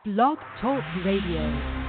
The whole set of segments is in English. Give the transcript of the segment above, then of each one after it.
Blog Talk Radio.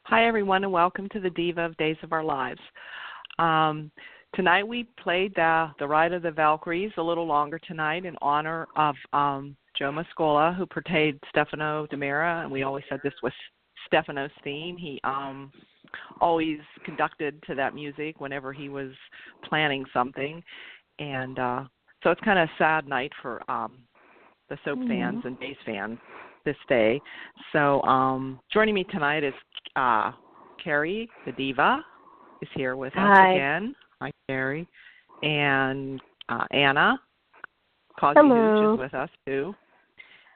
Hi, everyone, and welcome to the Diva of Days of Our Lives. Tonight we played the Ride of the Valkyries a little longer tonight in honor of Joe Mascolo, who portrayed Stefano DiMera, and we always said this was Stefano's theme. He always conducted to that music whenever he was planning something, and so it's kind of a sad night for the soap fans and bass fans this day. So joining me tonight is Carrie, the diva, is here with us again. Hi, Carrie. And Anna, Cosby Hooch, is with us too.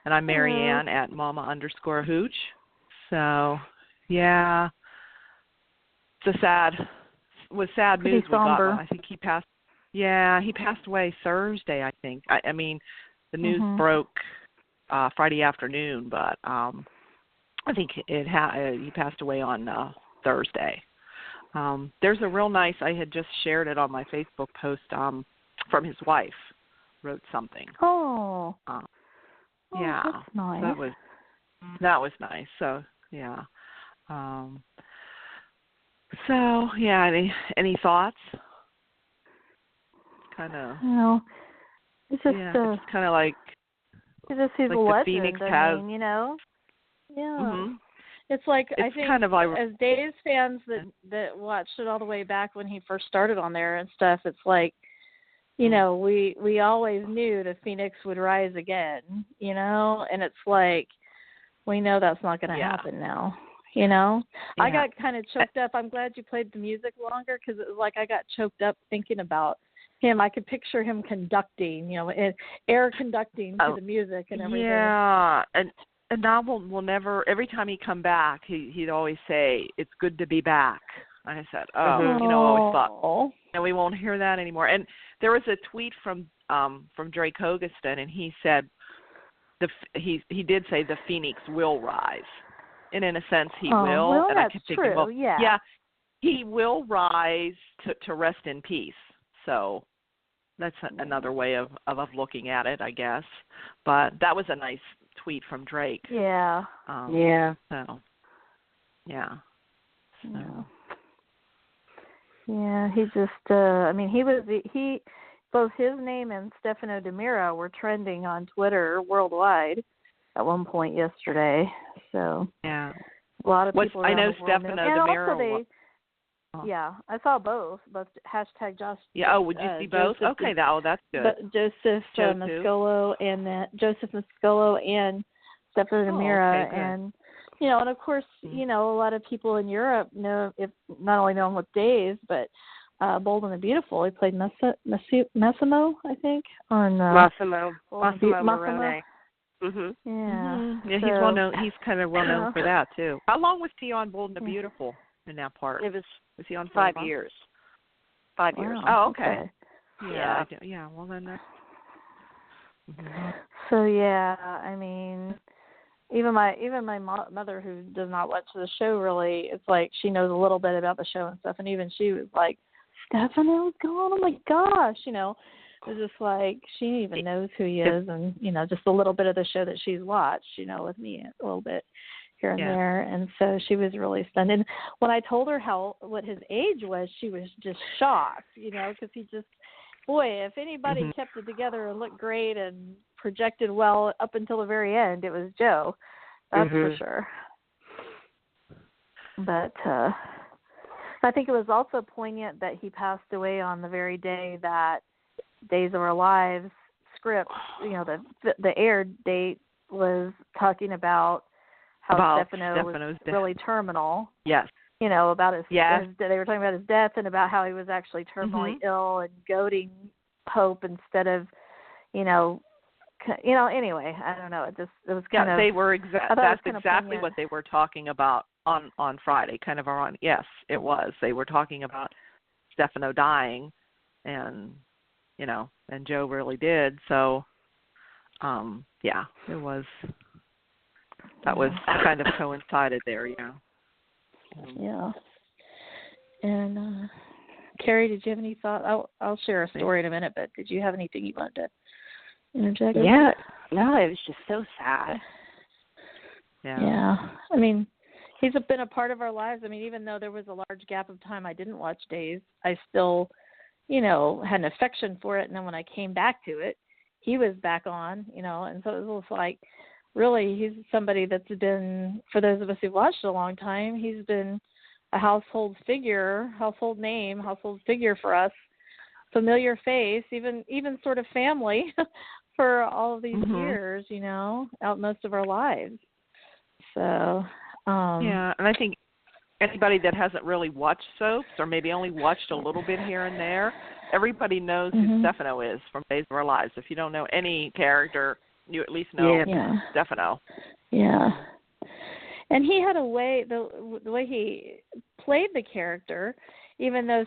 And I'm Marianne at Mama_Hooch. So, yeah, it's sad news we got. I think he passed away Thursday, I think. I mean, the news broke Friday afternoon, but I think he passed away on Thursday. There's a real nice, I had just shared it on my Facebook post from his wife, wrote something. Yeah, that's nice. That was nice. So yeah. So yeah, any thoughts? Kind of. No, it's just it's kind of like. He's a the Phoenix has. you know. Yeah. Mm-hmm. It's like, it's I think, kind of like, as Days fans that watched it all the way back when he first started on there and stuff, it's like, you know, we always knew the Phoenix would rise again, you know, and it's like, we know that's not going to happen now, you know. Yeah. I got kind of choked up. I'm glad you played the music longer because it was like I got choked up thinking about him. I could picture him conducting, you know, air conducting to the music and everything. Yeah, and now we'll never, every time he'd come back, he'd always say, "It's good to be back." And I said, you know, I always thought, and we won't hear that anymore. And there was a tweet from Drake Hogeston, and he said, he did say the Phoenix will rise. And in a sense, he will. Well, and that's I kept thinking, true, yeah, he will rise to rest in peace. So that's another way of looking at it, I guess. But that was a nice tweet from Drake. Yeah. So, yeah. So. Yeah, he just, I mean, both his name and Stefano DiMera were trending on Twitter worldwide at one point yesterday. So, yeah. A lot of people I know around the world Stefano knew. DiMera. Yeah, I saw both hashtag Josh. Yeah. Oh, would you see both? Okay, that's good. But Joseph Mascolo and Joseph Mascolo and Stefano DiMera, and you know, and of course, you know, a lot of people in Europe know, if not only know him with Days, but Bold and the Beautiful. He played Massimo, I think, on Massimo Morone. Yeah. Mm-hmm. Yeah, he's well known. He's kind of well known for that too. How long was he on Bold and the Beautiful in that part? It was he on 5 years? 5 years. Oh, okay. Yeah. Yeah. Well, then that's. So yeah, I mean, even my mother, who does not watch the show really, it's like she knows a little bit about the show and stuff, and even she was like, "Stefano's gone! Oh my gosh!" You know, It's just like she even knows who he is, and just a little bit of the show that she's watched, with me a little bit here and there, and so she was really stunned. And when I told her what his age was, she was just shocked, because he just, boy, if anybody kept it together and looked great and projected well up until the very end, it was Joe. That's for sure. But I think it was also poignant that he passed away on the very day that Days of Our Lives script, the aired date was talking about how Stefano was really terminal. Yes. About his they were talking about his death and about how he was actually terminally ill and goading Hope instead of, anyway, I don't know. It was kind of. They were that's exactly what they were talking about on Friday, kind of on. Yes, it was. They were talking about Stefano dying, and and Joe really did. So, it was. That was kind of coincided there, Yeah. And Carrie, did you have any thought? I'll share a story in a minute, but did you have anything you wanted to interject? Yeah. No, it was just so sad. Yeah. I mean, he's been a part of our lives. I mean, even though there was a large gap of time I didn't watch Days, I still, had an affection for it. And then when I came back to it, he was back on, and so it was like, really, he's somebody that's been, for those of us who've watched a long time, he's been a household figure for us, familiar face, even sort of family for all of these years, out most of our lives. So, and I think anybody that hasn't really watched soaps or maybe only watched a little bit here and there, everybody knows who Stefano is from Days of Our Lives. If you don't know any character, you at least know Stefano. Yeah. And he had a way, the way he played the character, even though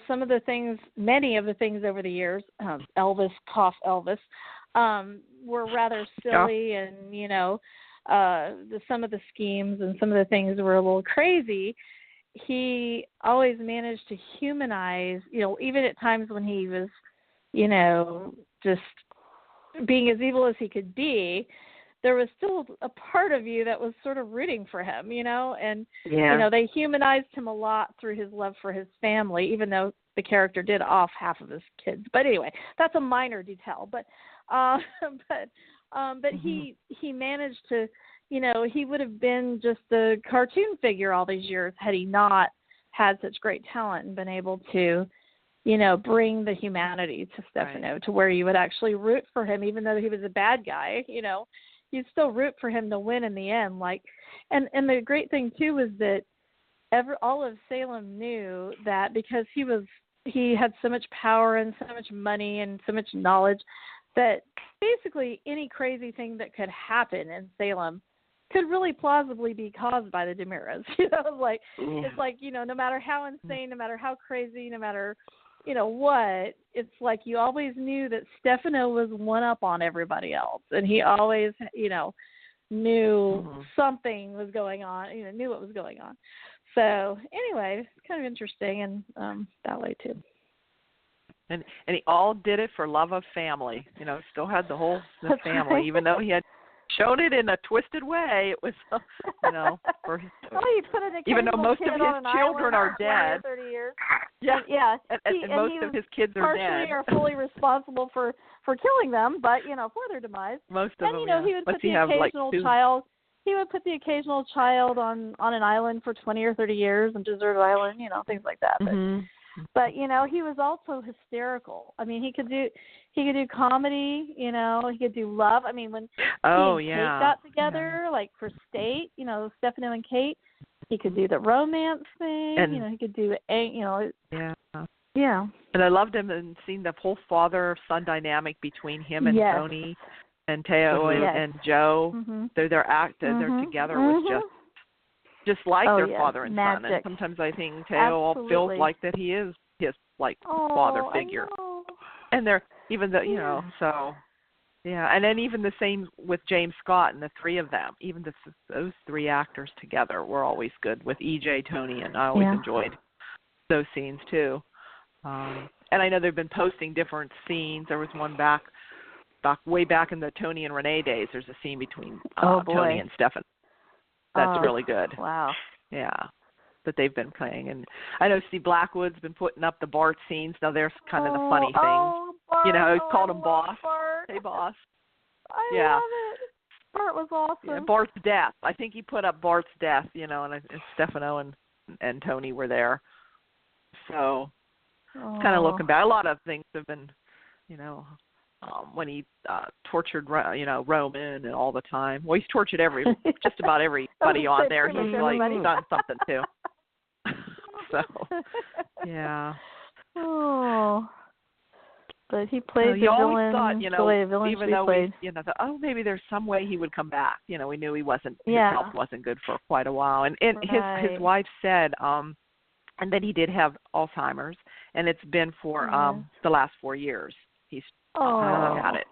many of the things over the years, Elvis, were rather silly and, some of the schemes and some of the things were a little crazy, he always managed to humanize, even at times when he was, just being as evil as he could be, there was still a part of you that was sort of rooting for him, and, they humanized him a lot through his love for his family, even though the character did off half of his kids. But anyway, that's a minor detail, but he managed to, he would have been just a cartoon figure all these years had he not had such great talent and been able to, bring the humanity to Stefano to where you would actually root for him, even though he was a bad guy, you'd still root for him to win in the end. Like, and the great thing too was that all of Salem knew that because he had so much power and so much money and so much knowledge that basically any crazy thing that could happen in Salem could really plausibly be caused by the DiMeras. It's like, no matter how insane, no matter how crazy, no matter, what, it's like you always knew that Stefano was one up on everybody else. And he always, knew something was going on, knew what was going on. So anyway, it's kind of interesting and that way too. And he all did it for love of family. Still had the family, even though he had shown it in a twisted way. It was, for his, even though most of his children are dead. 30 years. Yeah. And most of his kids are dead. Partially are fully responsible for killing them, but for their demise. Most of them. He would put the occasional child. He would put the occasional child on an island for 20 or 30 years, on deserted island, things like that. But he was also hysterical. I mean, he could do comedy, he could do love. I mean, when he and Kate got together, like for State, Stefano and Kate, he could do the romance thing, he could do Yeah. And I loved him and seeing the whole father-son dynamic between him and Tony and Teo and Joe. Their they're together was just like their father and son. And sometimes I think Teo feels like that he is his father figure. And they're even the so and then even the same with James Scott and the three of them. Even those three actors together were always good with EJ, Tony, and I always enjoyed those scenes too. and I know they've been posting different scenes. There was one way back in the Tony and Renee days. There's a scene between Tony and Stefano. That's really good. Wow. Yeah, that they've been playing. And I know Steve Blackwood's been putting up the Bart scenes. Now there's kind of the funny thing. Bart. You know, he's called him Boss. Bart. Hey, Boss. I love it. Bart was awesome. Yeah, Bart's death. I think he put up Bart's death, you know, and Stefano and Tony were there. So kind of looking back. A lot of things have been, you know, when he tortured, you know, Roman and all the time. Well, he's tortured just about everybody on there. He's like done something too. So, yeah. Oh. But he played you the always villain. Thought, you know, even though played. we, you know, thought, maybe there's some way he would come back. You know, we knew he wasn't. Yeah. His health wasn't good for quite a while, and his wife said, and then he did have Alzheimer's, and it's been for the last 4 years. He's had it.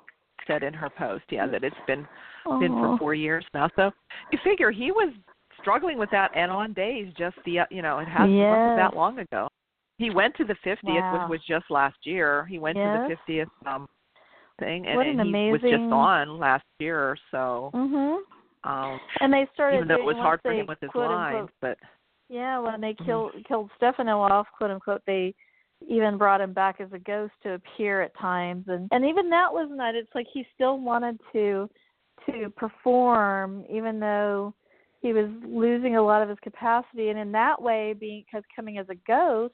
Said in her post, that it's been for 4 years now. So you figure he was struggling with that, and on days just it wasn't that long ago. He went to the 50th, which was just last year. He went to the 50th thing, and he was just on last year. So, and they started. Even though it was hard for him with his lines, but when they killed Stefano off, quote unquote, they even brought him back as a ghost to appear at times, and even that was not. It's like he still wanted to perform, even though he was losing a lot of his capacity, and in that way, because coming as a ghost,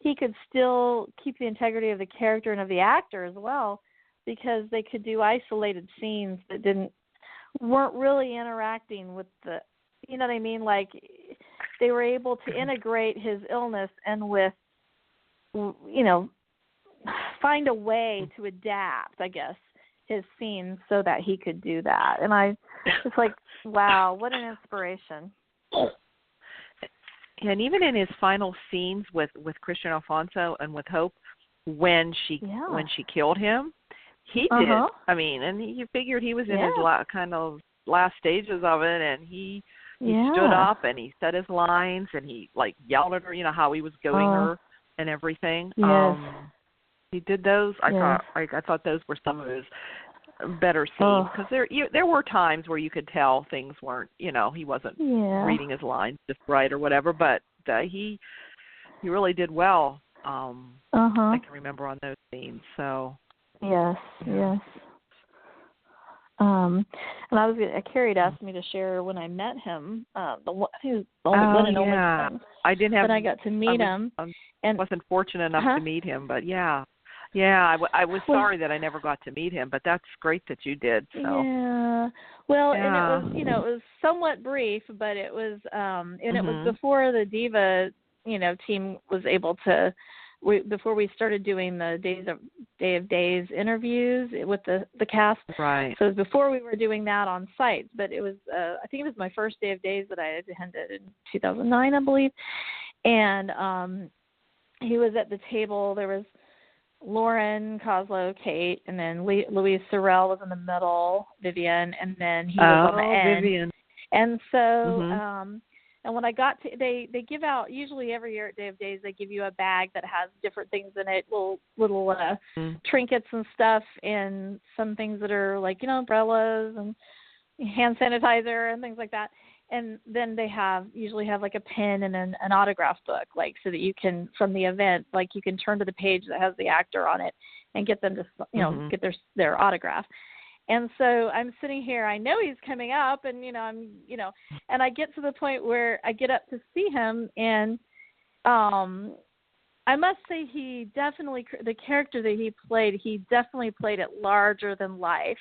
he could still keep the integrity of the character and of the actor as well, because they could do isolated scenes that weren't really interacting with the, you know what I mean? Like they were able to integrate his illness and with, you know, find a way to adapt, I guess, his scenes so that he could do that. And I just like, wow, what an inspiration. And even in his final scenes with Christian Alfonso and with Hope, when she killed him, he did. I mean, and you figured he was in his kind of last stages of it, and he stood up and he said his lines and he like yelled at her, you know, how he was going her and everything. Yes. He did those. I thought those were some of his better scenes, because there were times where you could tell things weren't, you know, he wasn't reading his lines just right or whatever, but he really did well. I can remember on those scenes. So yes. And Carrie had asked me to share when I met him. I think it was the one and only time. I didn't have. But I got to meet him, and wasn't fortunate enough to meet him. But I was sorry that I never got to meet him. But that's great that you did. So. Yeah. Well, and it was, you know, it was somewhat brief, but it was, and it was before the Diva, you know, team was able to. Before we started doing the Day of Days interviews with the cast. Right. So it was before we were doing that on site, but it was, I think it was my first Day of Days that I attended in 2009, I believe. And he was at the table. There was Lauren, Coslow, Kate, and then Louise Sorrell was in the middle, Vivian, and then he was on the end. Vivian. And so, and when I got to, they give out, usually every year at Day of Days, they give you a bag that has different things in it, little trinkets and stuff, and some things that are like, you know, umbrellas and hand sanitizer and things like that. And then they usually have like a pen and an autograph book, like so that you can, from the event, like you can turn to the page that has the actor on it and get them to, you know, get their autograph. And so I'm sitting here, I know he's coming up, and, you know, and I get to the point where I get up to see him, and I must say he definitely, the character that he definitely played it larger than life,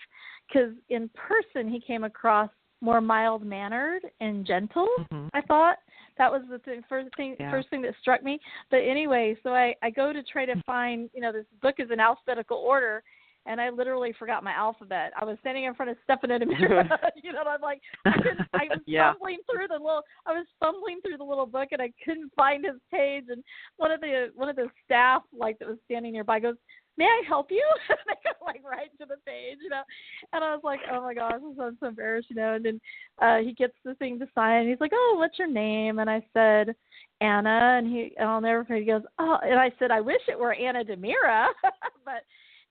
because in person he came across more mild-mannered and gentle, I thought. That was the first thing that struck me. But anyway, so I go to try to find, you know, this book is in alphabetical order, and I literally forgot my alphabet. I was standing in front of Stefano Demira, you know, and I'm like, I was fumbling through the little book, and I couldn't find his page. And one of the staff, like, that was standing nearby goes, may I help you? They go like right to the page, you know. And I was like, oh my gosh, I'm so embarrassed, you know. And then he gets the thing to sign. And he's like, oh, what's your name? And I said, Anna. And I'll never forget. He goes, oh. And I said, I wish it were Anna Demira,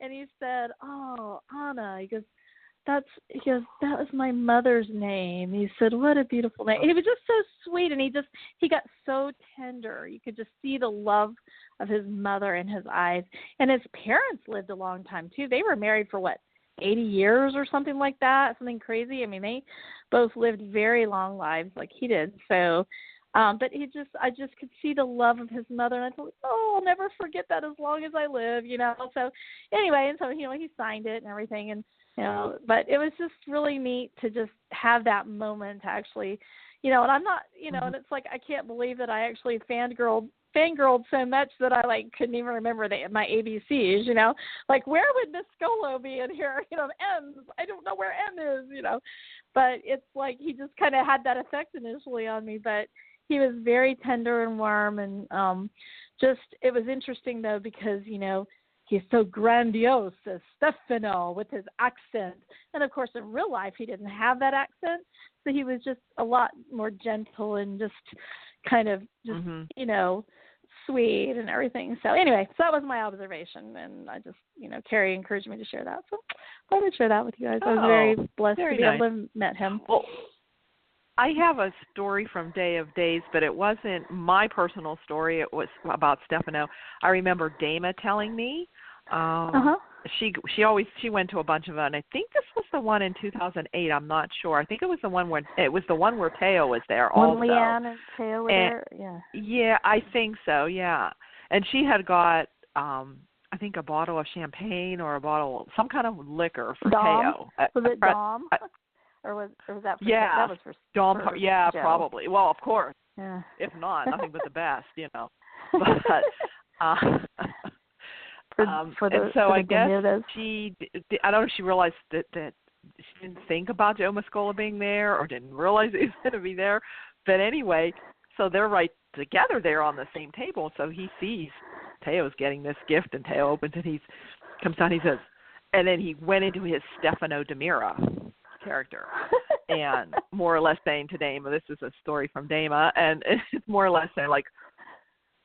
and he said, oh, Anna. He goes, that was my mother's name. He said, what a beautiful name. He was just so sweet, and he got so tender. You could just see the love of his mother in his eyes. And his parents lived a long time too. They were married for 80 years or something like that, something crazy. I mean, they both lived very long lives like he did. So, but I just could see the love of his mother, and I thought, oh, I'll never forget that as long as I live, you know. So anyway, and so, you know, he signed it and everything, and you know, but it was just really neat to just have that moment to actually, you know, and I'm not, you know, and it's like, I can't believe that I actually fangirled so much that I like couldn't even remember my ABCs, you know, like where would Mascolo be in here, you know, M's, I don't know where M is, you know, but it's like he just kind of had that effect initially on me, but he was very tender and warm, and it was interesting though, because, you know, he's so grandiose as Stefano with his accent. And, of course, in real life, he didn't have that accent. So he was just a lot more gentle and just kind of just, you know, sweet and everything. So, anyway, so that was my observation. And I just, you know, Carrie encouraged me to share that. So I would share that with you guys. I was very blessed to be able to have met him. Well, I have a story from Day of Days, but it wasn't my personal story. It was about Stefano. I remember Dama telling me. She went to a bunch of them, and I think this was the one in 2008. I'm not sure. I think it was the one where Teo was there also. When Leanne and Teo were there, yeah. Yeah, I think so. Yeah, and she had got I think a bottle of champagne or some kind of liquor for Teo. Was it Dom? Or was that for that was for Dom? Yeah, Joe. Probably. Well, of course. Yeah. If not, nothing but the best, you know. But I guess I don't know if she realized that she didn't think about Joe Mascolo being there, or didn't realize he was going to be there. But anyway, so they're right together there on the same table. So he sees Teo's getting this gift, and Teo opens it. He comes down. He says, and then he went into his Stefano Demira character, and more or less saying to Dama, this is a story from Dama, and it's more or less saying like,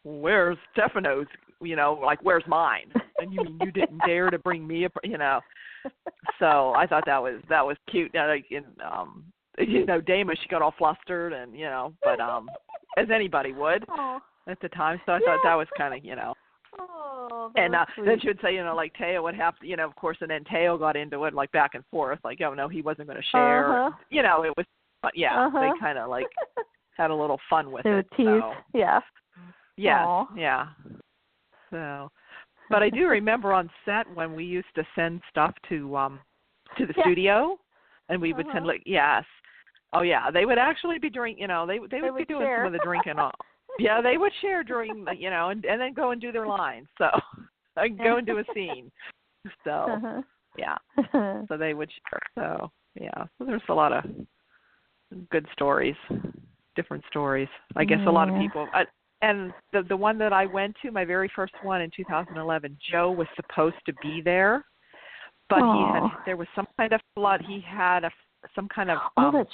where's Stefano's, you know, like where's mine? And you mean you didn't dare to bring me you know? So I thought that was cute. Like you know, Dama, she got all flustered, and you know, but as anybody would at the time. So I thought that was kind of, you know. Oh, and then she would say, you know, like Teo would have to, you know, of course, and then Teo got into it like back and forth, like, oh no, he wasn't going to share. You know, it was, they kind of like had a little fun with it. So. Yeah. Yes, yeah. So, but I do remember on set when we used to send stuff to the studio, and we would send like they would actually be drinking. You know, they would be doing some of the drinking. Yeah, they would share during, you know, and then go and do their lines. So I can go and do a scene. So so they would share. So so there's a lot of good stories, different stories. I guess a lot of people. And the one that I went to, my very first one in 2011, Joe was supposed to be there, but there was some kind of flood. He had some kind of water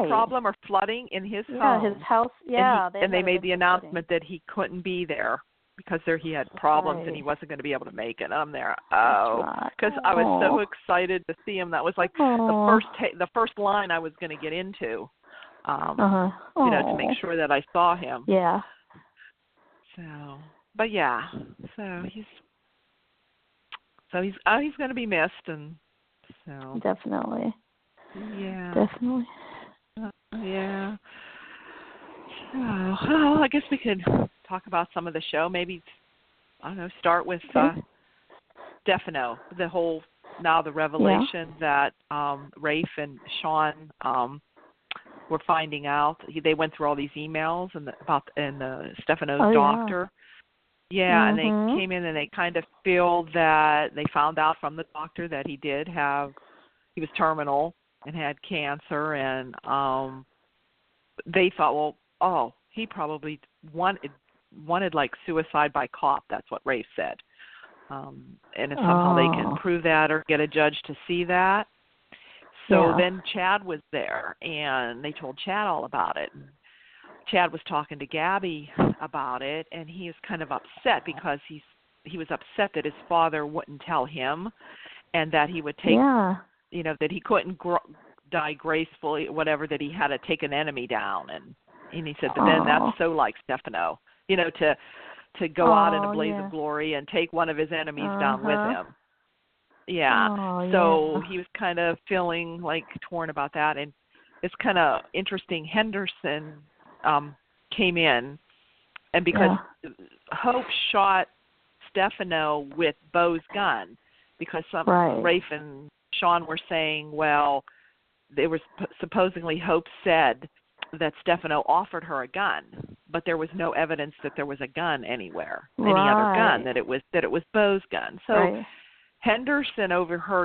problem or flooding in his home. Yeah, his house. Yeah. And they made the announcement that he couldn't be there because he had problems and he wasn't going to be able to make it. And I'm there. Because I was so excited to see him. That was like the first line I was going to get into, you know, to make sure that I saw him. Yeah. So, but so he's going to be missed, and so definitely. Yeah. Definitely. Yeah. Well, I guess we could talk about some of the show. Maybe, I don't know, start with Stefano, the revelation that Rafe and Sean were finding out. They went through all these emails about Stefano's doctor. Yeah, and they came in and they kind of feel that they found out from the doctor that he was terminal and had cancer, and they thought, he probably wanted like suicide by cop. That's what Rafe said. and if somehow they can prove that or get a judge to see that. So then Chad was there, and they told Chad all about it. And Chad was talking to Gabby about it, and he was kind of upset because he was upset that his father wouldn't tell him, and that he would take, that he couldn't die gracefully, whatever, that he had to take an enemy down. And he said, but then that's so like Stefano, to go out in a blaze of glory and take one of his enemies down with him. Yeah. So he was kind of feeling like torn about that. And it's kind of interesting. Henderson came in, and because Hope shot Stefano with Bo's gun, because Rafe and Sean were saying, well, they were supposedly Hope said that Stefano offered her a gun, but there was no evidence that there was a gun anywhere, any other gun, that it was Bo's gun. So Henderson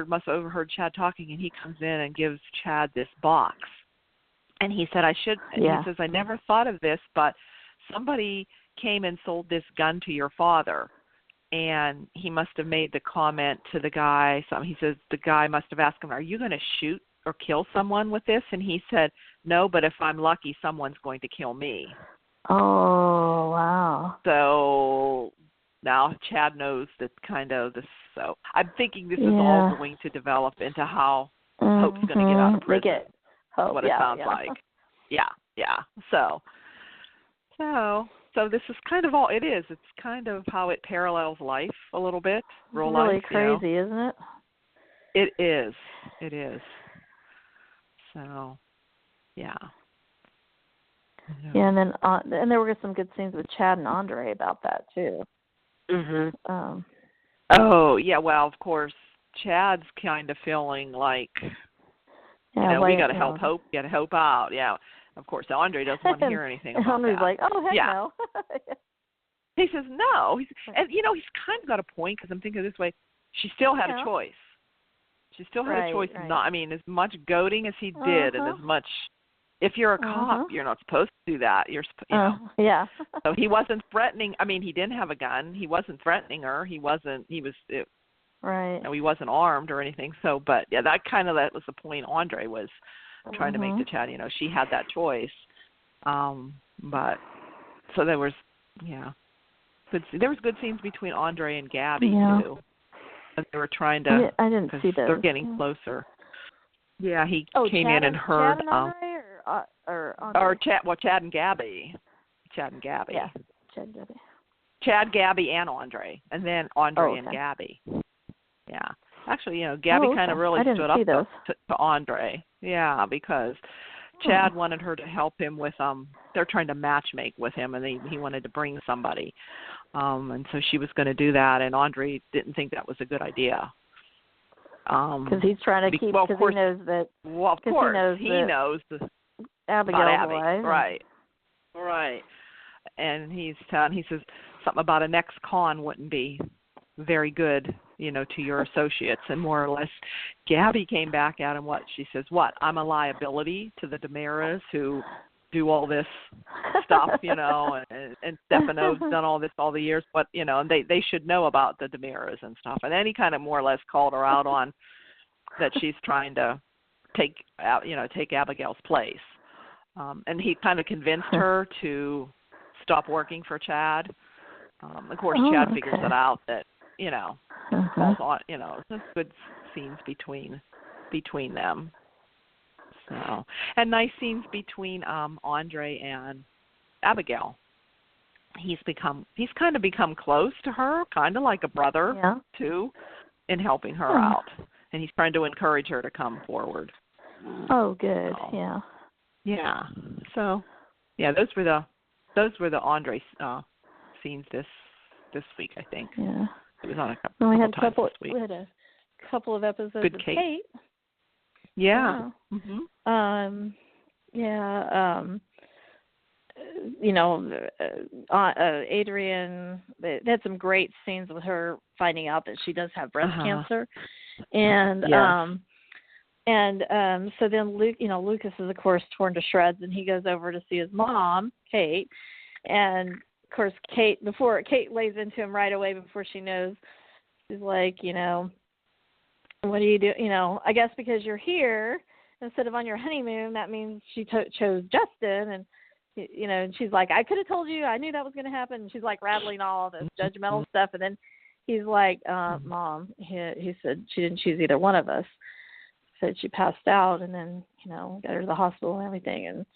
must have overheard Chad talking, and he comes in and gives Chad this box. And he said, he says, I never thought of this, but somebody came and sold this gun to your father. And he must have made the comment to the guy. He says the guy must have asked him, are you going to shoot or kill someone with this? And he said, no, but if I'm lucky, someone's going to kill me. Oh, wow. So now Chad knows that kind of this. So I'm thinking this is all going to develop into how Hope's going to get out of prison. Hope, what it sounds like. Yeah. So this is kind of all it is. It's kind of how it parallels life a little bit, real life. Really crazy, isn't it? It is. It is. So, yeah. Yeah, and then and there were some good scenes with Chad and Andre about that too. Oh yeah, well of course Chad's kind of feeling like, we got to help Hope, get Hope out. Yeah. Of course, Andre doesn't want to hear anything about Andre's that. like, oh, heck no. He says, no. And, he's kind of got a point, because I'm thinking this way. She still had a choice. She still had a choice. Not, as much goading as he did, and as much, if you're a cop, you're not supposed to do that. You're, Yeah. So he wasn't threatening. He didn't have a gun. He wasn't threatening her. He was, right. He wasn't armed or anything. So, but, that was the point Andre was trying to make to Chad. She had that choice. But, so there was, there was good scenes between Andre and Gabby, too. And they were trying to, I didn't see those. They're getting closer. Yeah, he came Chad in and heard. Chad and Andre or Andre? Or Chad and Gabby. Chad and Gabby. Yeah, Chad and Gabby. Chad, Gabby, and Andre. And then Andre and Gabby. Yeah. Actually, Gabby kind of really stood up to Andre. Yeah, because Chad wanted her to help him with, they're trying to matchmake with him, and he wanted to bring somebody. And so she was going to do that, and Andre didn't think that was a good idea. Because he's trying to keep, because he knows that. Well, of course, he knows Abigail's alive. Right. And he says something about an ex-con wouldn't be very good, to your associates. And more or less, Gabby came back at him. She says, I'm a liability to the DiMeras who do all this stuff, and Stefano's done all this all the years, but, and they should know about the DiMeras and stuff. And then he kind of more or less called her out on that she's trying to take Abigail's place. And he kind of convinced her to stop working for Chad. Of course, Chad figures it out that, calls on, there's good scenes between them. So, and nice scenes between Andre and Abigail. He's kind of become close to her, kind of like a brother too, in helping her out, and he's trying to encourage her to come forward. Oh, good. So, yeah. So, those were the Andre scenes this week, I think. Yeah. It was on a couple. We had a couple of episodes good of Kate. Yeah. Adrian, they had some great scenes with her finding out that she does have breast cancer, and so then Lucas is of course torn to shreds, and he goes over to see his mom, Kate, and of course Kate lays into him right away before she knows she's like, what do you do? I guess because you're here instead of on your honeymoon, that means she chose Justin. And, and she's like, I could have told you. I knew that was going to happen. And she's like rattling all this judgmental stuff. And then he's like, Mom, he said she didn't choose either one of us. He said she passed out, and then, got her to the hospital and everything. And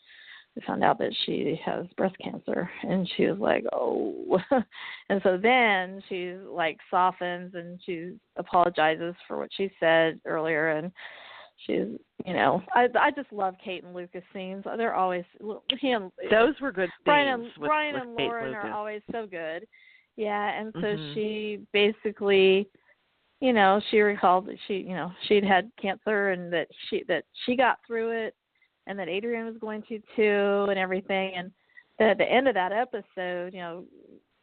we found out that she has breast cancer, and she was like, oh. And so then she like softens and she apologizes for what she said earlier. And she's, I just love Kate and Lucas scenes. They're always, those were good scenes. Brian and Lauren are always so good. Yeah. And so she basically, she recalled that she'd had cancer, and that she got through it, and that Adrian was going to too, and everything. And at the end of that episode,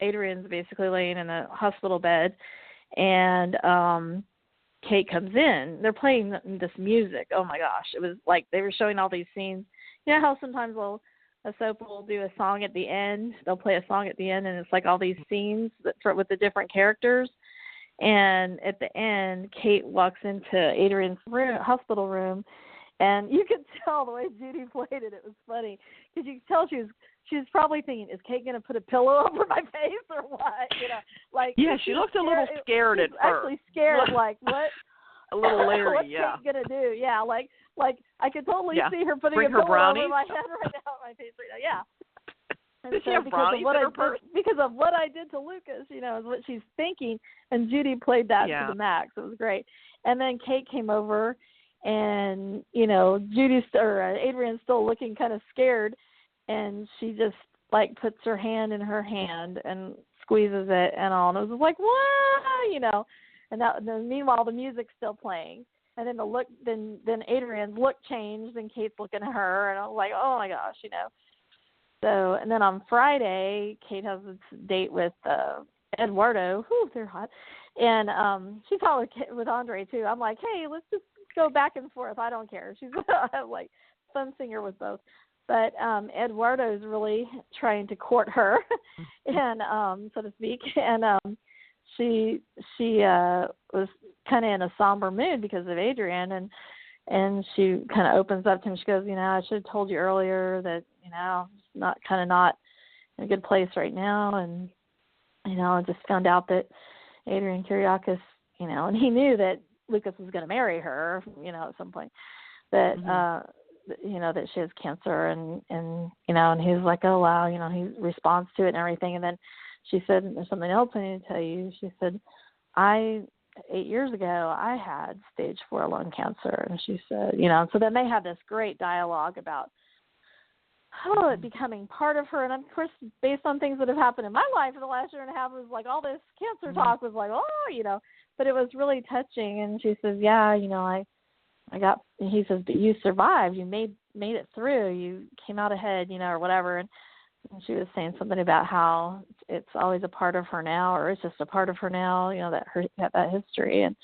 Adrian's basically laying in a hospital bed, and Kate comes in. They're playing this music. Oh my gosh, it was like they were showing all these scenes. You know how sometimes a soap will do a song at the end. They'll play a song at the end, and it's like all these scenes with the different characters. And at the end, Kate walks into Adrian's hospital room, and you could tell the way Judy played it. It was funny because you could tell she was probably thinking, "Is Kate going to put a pillow over my face or what?" Yeah, she looked a little scared at first. Actually scared, like what? A little leery, what's yeah. Kate going to do? Yeah, like I could totally see her putting Bring a her pillow brownies? over my head right now, my face right now. Yeah. Did she have brownies in her purse? Because of what I did to Lucas, is what she's thinking. And Judy played that to the max. It was great. And then Kate came over, and, Adrian's still looking kind of scared. And she just, puts her hand in her hand and squeezes it and all. And it was like, what? And then meanwhile, the music's still playing. And then then Adrian's look changed, and Kate's looking at her. And I was like, oh, my gosh, So, and then on Friday, Kate has this date with Eduardo. Whew, they're hot. And she talked with Andre, too. I'm like, hey, let's just go back and forth. I don't care. She's like fun singer with both. But Eduardo's really trying to court her, and so to speak. And she was kind of in a somber mood because of Adrian, and she kind of opens up to him. She goes, I should have told you earlier that, not in a good place right now. And, I just found out that Adrian Kiriakis, and he knew that Lucas was going to marry her, at some point, that, that she has cancer, and he's like, oh, wow, he responds to it and everything. And then she said, there's something else I need to tell you. She said, 8 years ago, I had stage 4 lung cancer. And she said, so then they had this great dialogue about it becoming part of her. And of course, based on things that have happened in my life for the last year and a half, it was like all this cancer talk was like, but it was really touching. And she says, yeah, he says, but you survived. You made it through. You came out ahead, or whatever. And she was saying something about how it's always a part of her now, or it's just a part of her now, that history. And,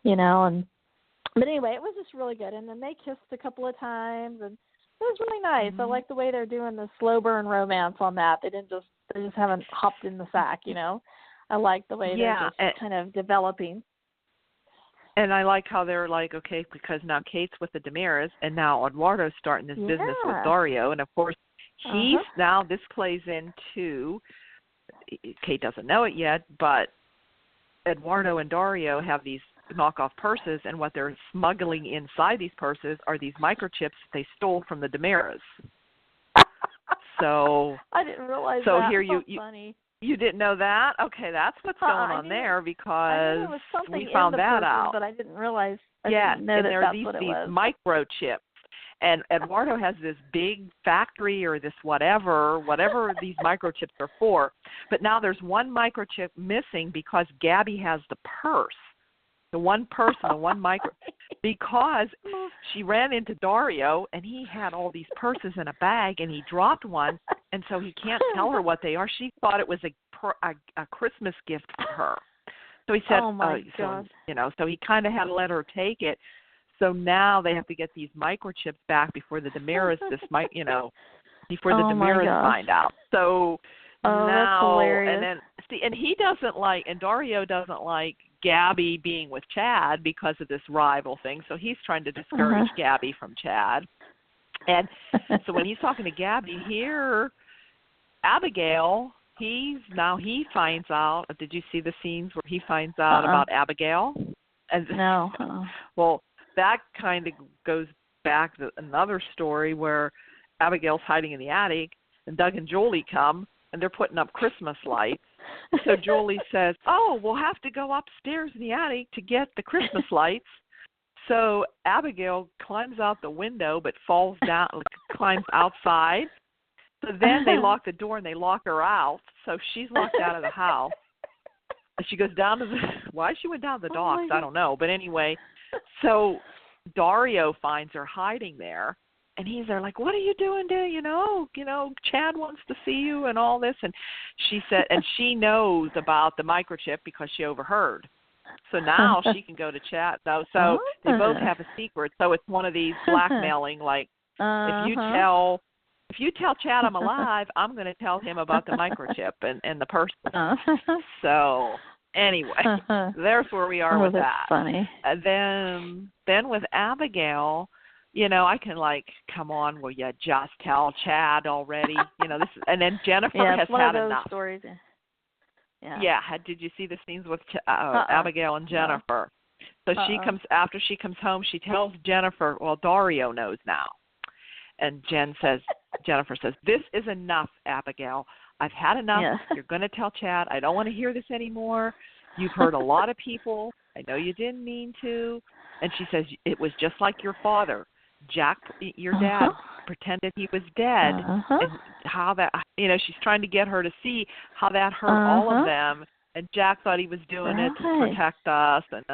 but anyway, it was just really good. And then they kissed a couple of times, and it was really nice. I like the way they're doing the slow burn romance on that. They just haven't hopped in the sack, I like the way they're just kind of developing. And I like how they're like, okay, because now Kate's with the Damaras, and now Eduardo's starting this business with Dario. And, of course, he's now, this plays into, Kate doesn't know it yet, but Eduardo and Dario have these knockoff purses, and what they're smuggling inside these purses are these microchips they stole from the Damaras. So I didn't realize so that. Here Funny. You didn't know that? Okay, that's what's going on there, because we found that purses, out. But I didn't realize. And there are these was. microchips. And Eduardo has this big factory or this whatever these microchips are for. But now there's one microchip missing because Gabby has the purse. The one person, the one because she ran into Dario, and he had all these purses in a bag, and he dropped one, and so he can't tell her what they are. She thought it was a Christmas gift for her. So he said, oh my God. So he kind of had to let her take it. So now they have to get these microchips back before the Damaras, before the Damaras find out. So now, that's hilarious. and then and he doesn't like, and Dario doesn't like Gabby being with Chad because of this rival thing. So he's trying to discourage Gabby from Chad. And so when he's talking to Gabby here, Abigail, he finds out. Did you see the scenes where he finds out about Abigail? And no. Well, that kind of goes back to another story where Abigail's hiding in the attic, and Doug and Jolie come, and they're putting up Christmas lights. So Jolie says, "Oh, we'll have to go upstairs in the attic to get the Christmas lights." So Abigail climbs out the window but falls down, climbs outside. So then they lock the door and they lock her out. So she's locked out of the house. And she goes down to why she went down to the docks, I don't know. But anyway, so Dario finds her hiding there. And he's there like, "What are you doing there? Chad wants to see you and all this." And she said, and she knows about the microchip because she overheard. So now she can go to Chad. So they both have a secret. So it's one of these blackmailing, like, if you tell Chad I'm alive, I'm going to tell him about the microchip and the person. So anyway, there's where we are with that. Funny. And then with Abigail, I can come on, will you just tell Chad already? This is, and then Jennifer has had enough. Stories. Yeah. Did you see the scenes with Abigail and Jennifer? No. So after she comes home, she tells Jennifer, well, Dario knows now. And Jennifer says, "This is enough, Abigail. I've had enough. Yeah. You're going to tell Chad. I don't want to hear this anymore. You've hurt a lot of people. I know you didn't mean to." And she says, "It was just like your father. Jack, your dad, pretended he was dead." And how that, she's trying to get her to see how that hurt all of them. And Jack thought he was doing it to protect us. And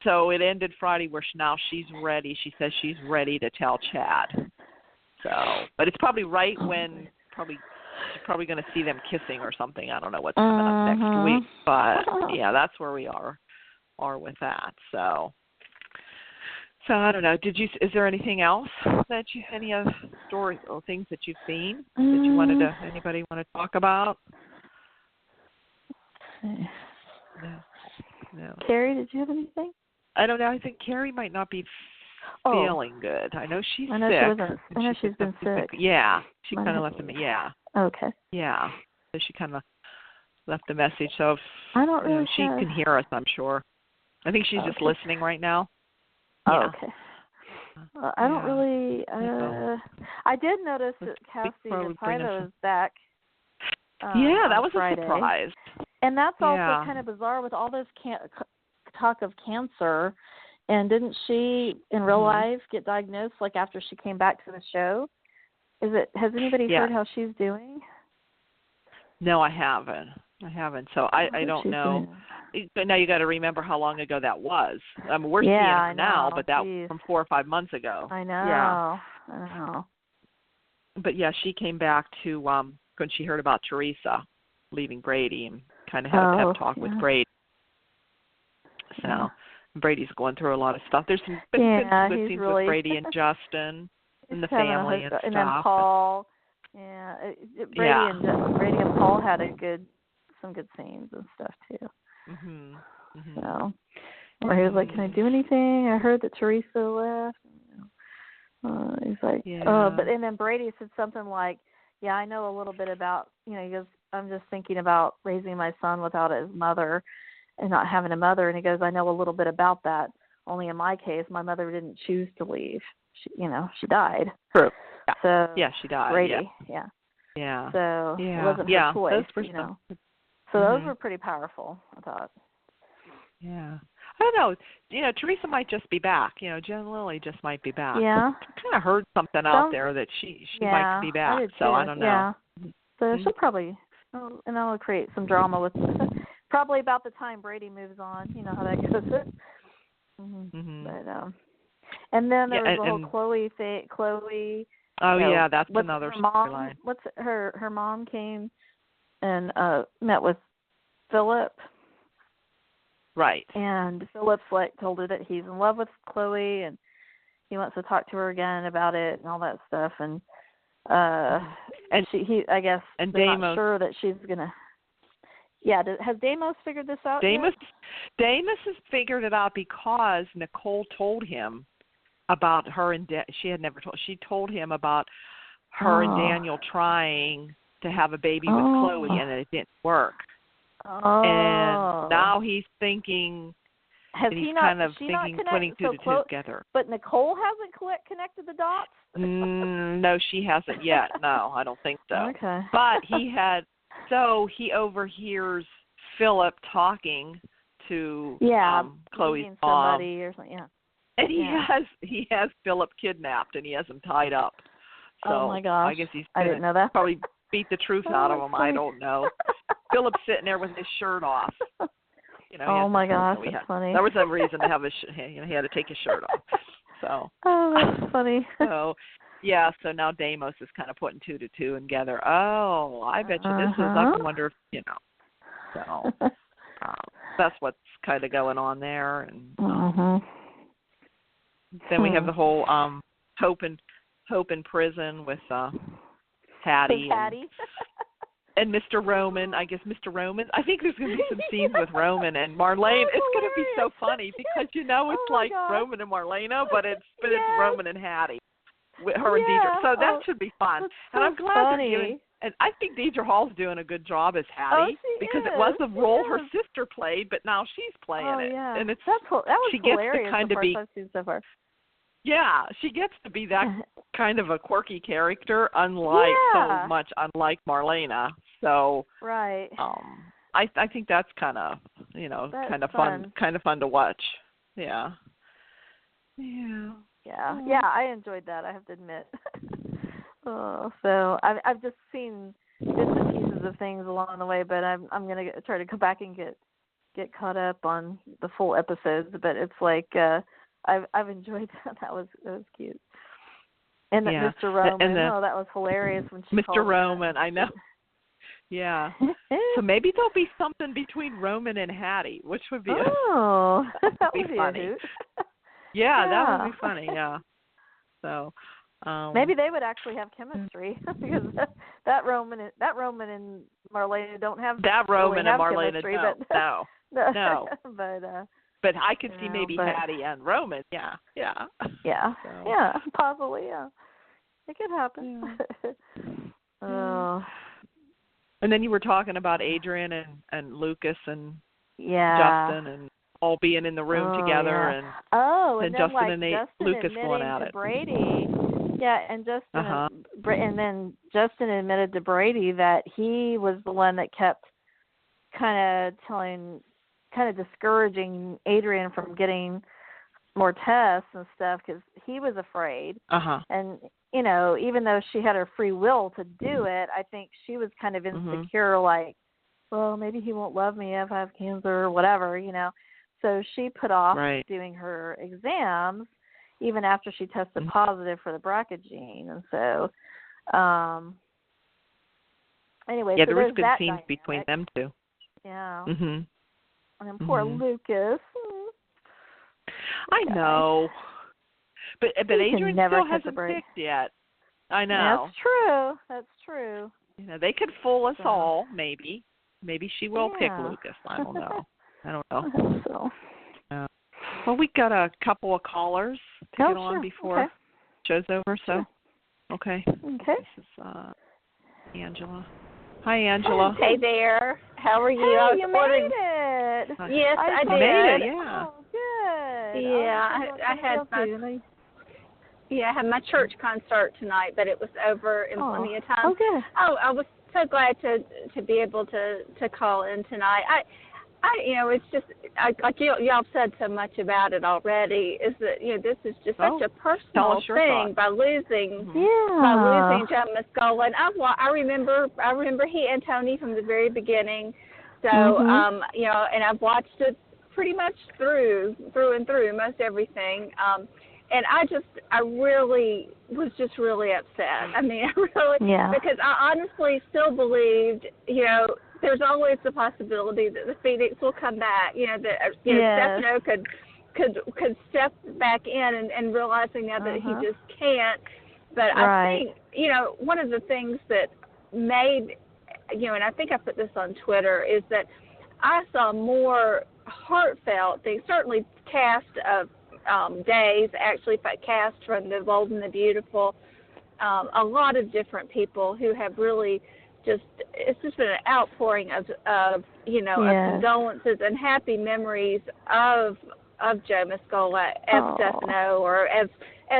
So it ended Friday where now she's ready. She says she's ready to tell Chad. So, but it's probably right when she's probably going to see them kissing or something. I don't know what's coming up next week. But yeah, that's where we are with that. So I don't know. Is there anything else any other stories or things that you've seen that anybody want to talk about? No. Carrie, did you have anything? I don't know. I think Carrie might not be feeling good. I know she's sick. I know she's been sick. Yeah. She kind of left yeah. Okay. Yeah. So she kind of left the message. So if, I don't really she can hear us, I'm sure. I think she's just listening right now. Oh, okay. I don't really. I did notice that Cassie DePivo is back. That was Friday. a surprise. And that's also kind of bizarre with all this talk of cancer. And didn't she, in real life, get diagnosed after she came back to the show? Has anybody heard how she's doing? No, I haven't. So I don't know. But now you got to remember how long ago that was. I mean, we're seeing her now, but that was from 4 or 5 months ago. I know. Yeah. I know. But yeah, she came back to when she heard about Teresa leaving Brady and kind of had a pep talk with Brady. So Brady's going through a lot of stuff. There's some good scenes with Brady and Justin and the family and stuff. And then Paul. Brady and Paul had some good scenes and stuff too. So, where he was like, "Can I do anything? I heard that Teresa left." He's like, but and then Brady said something like, "Yeah, I know a little bit about." He goes, "I'm just thinking about raising my son without his mother and not having a mother." And he goes, "I know a little bit about that. Only in my case, my mother didn't choose to leave. She died." True. Yeah. So she died. Brady, Yeah. So it wasn't her choice, So those were pretty powerful, I thought. Yeah. I don't know. Teresa might just be back. Jen Lilly just might be back. Yeah. I kind of heard something out there that she might be back. I don't know. Yeah. So she'll probably, and that'll create some drama with probably about the time Brady moves on. You know how that goes. But and then there was the whole Chloe thing. Chloe. Oh yeah, that's another storyline. Her mom came and met with Philip. Right. And Philip's told her that he's in love with Chloe and he wants to talk to her again about it and all that stuff. And he I guess and they're Damos, not sure that she's gonna. Yeah, has Deimos figured this out Deimos yet? has figured it out because Nicole told him about her and she told him about her and Daniel trying to have a baby with Chloe, and it didn't work. And now he's thinking, putting two together. But Nicole hasn't connected the dots? No, she hasn't yet. No, I don't think so. Okay. But he overhears Philip talking to Chloe's mom. Or something, yeah. And he has Philip kidnapped, and he has him tied up. So oh my gosh! I guess he's I didn't know that. Probably beat the truth out of him. I don't know. Philip's sitting there with his shirt off. Oh my gosh, that's funny. There was a reason to have he had to take his shirt off. So. Oh, that's funny. So now Deimos is kind of putting two to two together. Oh, I bet you this is. I wonder if So that's what's kind of going on there, and. Then we have the whole Hope in prison with Hattie and Mr. Roman. I guess Mr. Roman. I think there's going to be some scenes with Roman and Marlene. It's going to be so funny because it's like Roman and Marlena, but it's Roman and Hattie, with her and Deidre. So that should be fun. And I'm glad they're giving. And I think Deidre Hall's doing a good job as Hattie because it was the role her sister played, but now she's playing it, and that was she gets hilarious. to kind of be. I've seen so far. Yeah, she gets to be that kind of a quirky character, unlike Marlena. So right. I think that's kind of fun to watch. Yeah. Yeah. Yeah, I enjoyed that, I have to admit. So I've just seen bits and pieces of things along the way, but I'm gonna try to go back and get caught up on the full episodes. But it's like I've enjoyed that. That was cute. And Mr. Roman, that was hilarious when she called Mr. Roman, I know. Yeah. So maybe there'll be something between Roman and Hattie, which would be that would be funny. Yeah, that would be funny. Yeah. So. Maybe they would actually have chemistry because that Roman and Marlena don't have that Roman and Marlena chemistry, no. But I could see maybe Hattie and Roman. Yeah. Yeah, possibly. Yeah, it could happen. Yeah. And then you were talking about Adrian and Lucas and Justin and all being in the room together, and then Justin and Lucas going at it. Brady. Yeah, and Justin and then Justin admitted to Brady that he was the one that kept kind of discouraging Adrian from getting more tests and stuff because he was afraid. And even though she had her free will to do it, I think she was kind of insecure, like, well, maybe he won't love me if I have cancer or whatever, So she put off doing her exams even after she tested positive for the BRCA gene. And so, anyway. Yeah, there was good scenes between them two. Yeah. And then poor Lucas. I know. But Adrian still hasn't picked yet. I know. That's true. They could fool us all, maybe. Maybe she will pick Lucas. I don't know. I hope so. Well, we got a couple of callers to get on before the show's over, so Okay. This is Angela. Hi, Angela. Hey there. How are you? Hey, you made it. Yes, I did. Made it, yeah. Oh, good. Yeah, I had my church concert tonight, but it was over in plenty of time. Okay. I was so glad to be able to call in tonight. It's just like y'all said so much about it already. Is that this is just such a personal thing by losing Joe Mascolo. And I remember he and Tony from the very beginning. So and I've watched it pretty much through and through most everything. And I really was just really upset. I mean, because I honestly still believed, there's always the possibility that the Phoenix will come back. Stefano could step back in and realizing now that he just can't. But I think, one of the things that made and I think I put this on Twitter, is that I saw more heartfelt things, certainly cast of days, actually cast from The Bold and the Beautiful, a lot of different people who have really it's just been an outpouring of of condolences and happy memories of Joe Mascolo as Stefano, or as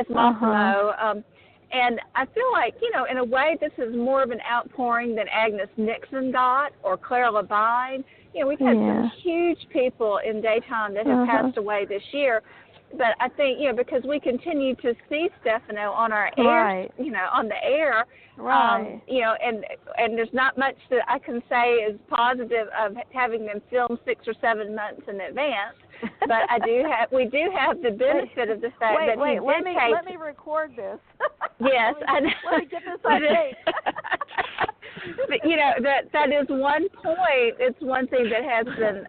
Massimo. And I feel like, in a way, this is more of an outpouring than Agnes Nixon got, or Clara Levine. We've had some huge people in daytime that have passed away this year. But I think, because we continue to see Stefano on our air, on the air, and there's not much that I can say is positive of having them film 6 or 7 months in advance. But we do have the benefit of the fact that he did tape. Let me record this. Yes, let me get this on tape. But that is one point. It's one thing that has been,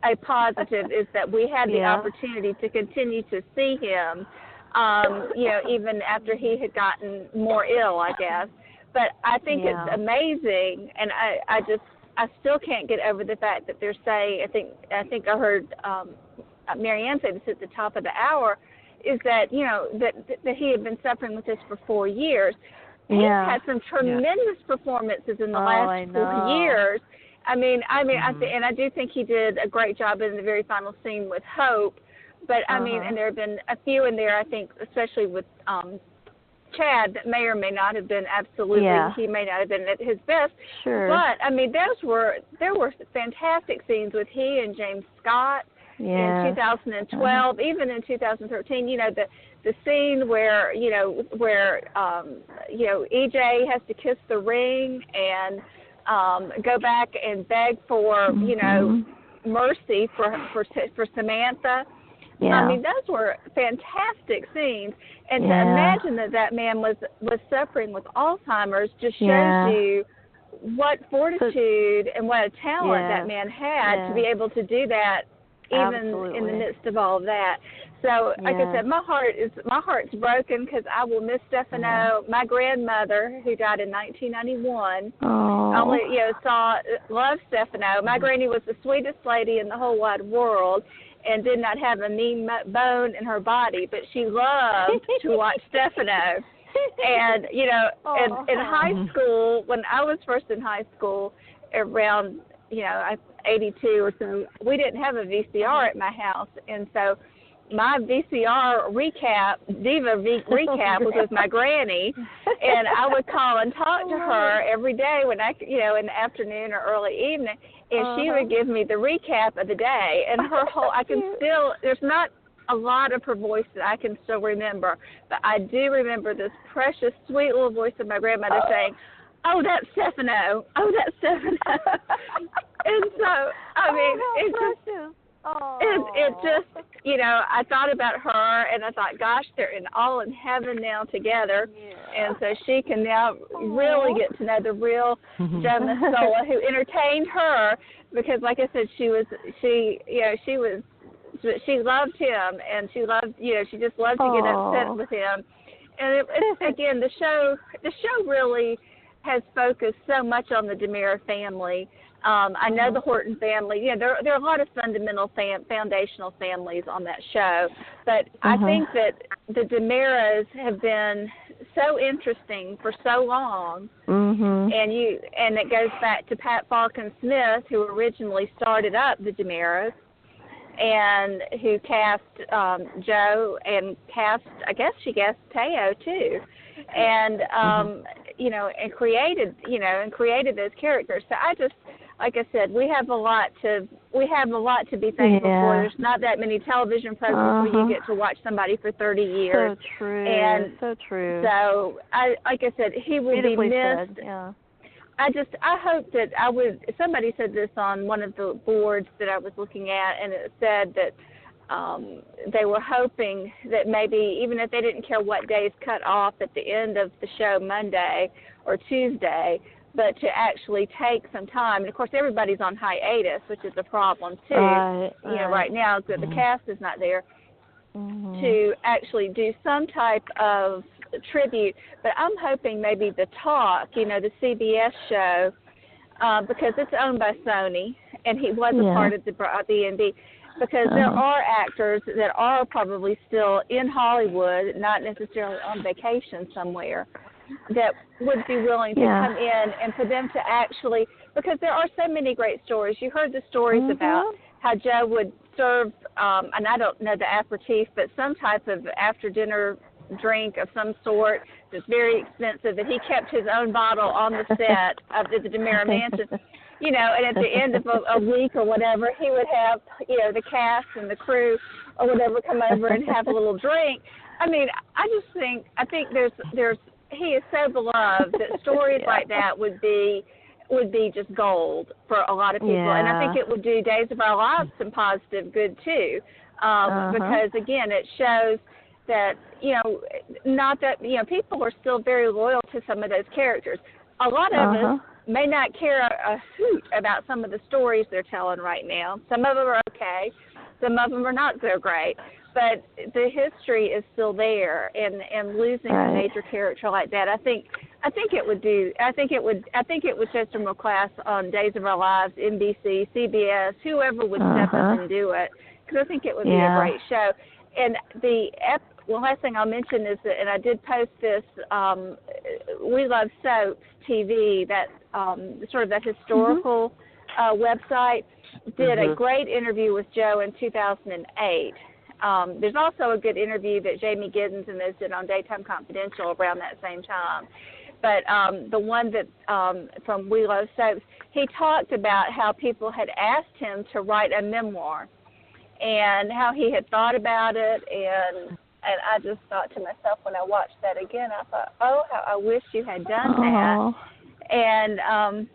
a positive, is that we had the opportunity to continue to see him, even after he had gotten more ill, I guess. But I think it's amazing, and I still can't get over the fact that they're saying, I think I heard Marianne say this at the top of the hour, is that, that he had been suffering with this for 4 years. He's had some tremendous performances in the last 4 years. I do think he did a great job in the very final scene with Hope. But, and there have been a few in there, I think, especially with Chad, that may or may not have been he may not have been at his best. Sure. But, there were fantastic scenes with he and James Scott in 2012, even in 2013, the scene where EJ has to kiss the ring and go back and beg for, mercy for Samantha. Yeah. Those were fantastic scenes. And to imagine that man was suffering with Alzheimer's just shows you what fortitude and what a talent that man had to be able to do that, even in the midst of all of that. So, like I said, my heart's broken because I will miss Stefano. My grandmother, who died in 1991, loved Stefano. My granny was the sweetest lady in the whole wide world, and did not have a mean bone in her body, but she loved to watch Stefano. And, in high school, when I was first in high school, around, 82 or so, we didn't have a VCR at my house. And so my VCR diva recap was with my granny. And I would call and talk to her every day when in the afternoon or early evening. And she would give me the recap of the day. And her whole, there's not a lot of her voice that I can still remember. But I do remember this precious, sweet little voice of my grandmother saying, "Oh, that's Stefano. Oh, that's Stefano." And so, it just, I thought about her, and I thought, gosh, they're all in heaven now together. Yeah. And so she can now really get to know the real Joe Mascolo, who entertained her, because, like I said, she loved him, and she just loved to get upset with him. And again, the show really has focused so much on the DiMera family. I know the Horton family. There are a lot of fundamental foundational families on that show, but I think that the DiMeras have been so interesting for so long, and it goes back to Pat Falcon Smith, who originally started up the DiMeras, and who cast Joe, and I guess she cast Teo too, and and created those characters. So I just, like I said, we have a lot to be thankful for. There's not that many television programs where you get to watch somebody for 30 years. So true. And so true. So like I said, he will be missed. Said, yeah. I hope that somebody said this on one of the boards that I was looking at, and it said that they were hoping that maybe, even if they didn't care what days cut off at the end of the show, Monday or Tuesday, but to actually take some time. And, of course, everybody's on hiatus, which is a problem, too. Right now, the cast is not there, to actually do some type of tribute. But I'm hoping maybe The Talk, the CBS show, because it's owned by Sony, and he was a part of the ENB. Because there are actors that are probably still in Hollywood, not necessarily on vacation somewhere, that would be willing to come in and for them to actually, because there are so many great stories. You heard the stories about how Joe would serve, and I don't know the aperitif, but some type of after-dinner drink of some sort that's very expensive, and he kept his own bottle on the set of the DiMera Mansion. You know, and at the end of a week or whatever, he would have, you know, the cast and the crew or whatever come over and have a little drink. I mean, I think there's he is so beloved that stories like that would be just gold for a lot of people. And I think it would do Days of Our Lives some positive good too, because again, it shows that, you know, not that, you know, people are still very loyal to some of those characters. A lot of us may not care a hoot about some of the stories they're telling right now. Some of them are okay. Some of them are not so great. But the history is still there, and losing a major character like that, I think it would show some real class on Days of Our Lives, NBC, CBS, whoever would step up and do it, because I think it would be a great show. And last thing I'll mention is that, and I did post this, We Love Soaps TV, that sort of that historical website, did a great interview with Joe in 2008. There's also a good interview that Jamie Giddens and those did on Daytime Confidential around that same time. But the one that from We Love Soaps, he talked about how people had asked him to write a memoir and how he had thought about it. And I just thought to myself when I watched that again, I thought, oh, how I wish you had done that. And,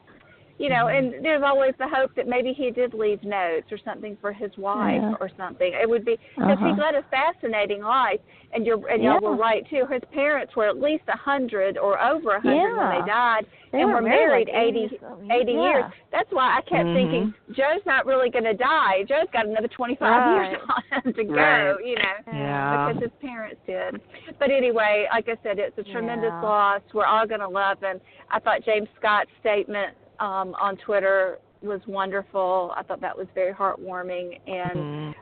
you know, and there's always the hope that maybe he did leave notes or something for his wife or something. It would be, because he led a fascinating life, and y'all were right too. His parents were at least 100 or over 100 when they died, and were married like 80 years. That's why I kept thinking, Joe's not really going to die. Joe's got another 25 years on him to go, you know, because his parents did. But anyway, like I said, it's a tremendous loss. We're all going to love him. I thought James Scott's statement on Twitter was wonderful. I thought that was very heartwarming, and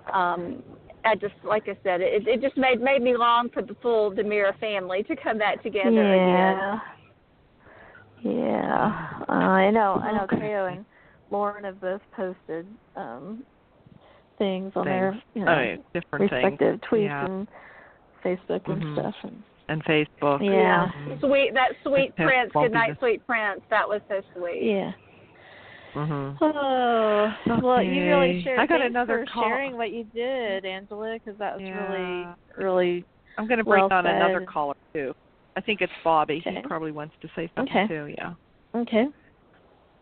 I just, like I said, it just made me long for the full DiMera family to come back together again. Yeah, I know. Cleo and Lauren have both posted things on their different respective things. tweets and Facebook and stuff. And Facebook. Yeah. That sweet Prince, good night, sweet Prince. That was so sweet. Yeah. Oh, well, you really shared. I got another call. Sharing what you did, Angela, because that was really, really. I'm going to bring on another caller too. I think it's Bobby. He probably wants to say something too. Yeah. Okay.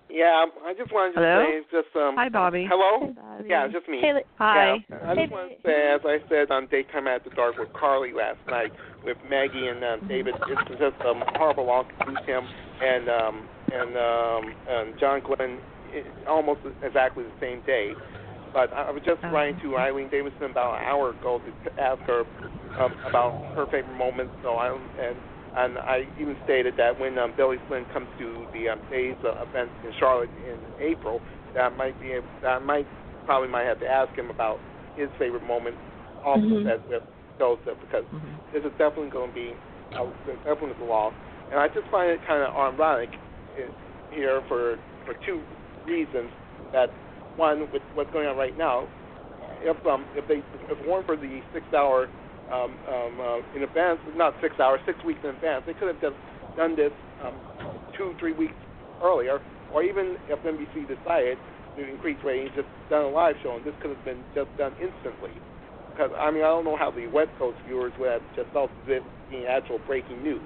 Yeah, I just wanted to say Hi, Bobby. Hello? Hey, Bobby. Yeah, just me. Hi. Yeah, I just wanted to say, as I said on Daytime After Dark with Carly last night, with Maggie and David, it's just horrible loss to lose him, and John Glenn almost exactly the same day. But I was just writing to Eileen Davidson about an hour ago to ask her about her favorite moments. And I even stated that when Billy Flynn comes to the Days event in Charlotte in April, that I probably might have to ask him about his favorite moment, also with Joseph, because this is definitely going to be definitely a loss. And I just find it kind of ironic here for two reasons. That one, with what's going on right now, if it weren't for the 6 hour in advance, not 6 hours, 6 weeks in advance, they could have just done this 2-3 weeks earlier, or even if NBC decided to increase ratings, just done a live show, and this could have been just done instantly. Because, I mean, I don't know how the West Coast viewers would have just felt as if being actual breaking news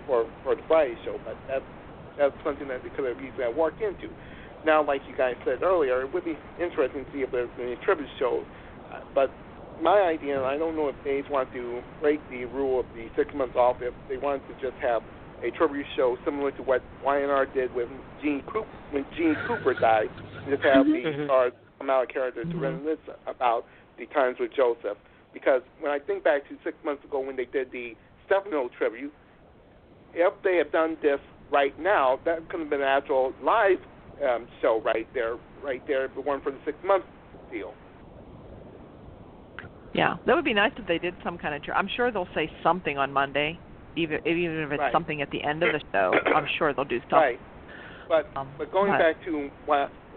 for the Friday show, but that's something that they could have easily walked into. Now, like you guys said earlier, it would be interesting to see if there's any tribute shows, but my idea, and I don't know if they want to break the rule of the 6 months off, if they wanted to just have a tribute show similar to what YNR did with when Gene Cooper died, just have the stars come out of character to reminisce about the times with Joseph. Because when I think back to 6 months ago when they did the Stefano tribute, if they had done this right now, that could have been an actual live show right there, if it weren't for the 6-month deal. Yeah, that would be nice if they did some kind of. I'm sure they'll say something on Monday, even if it's something at the end of the show. I'm sure they'll do something. Right, but going back to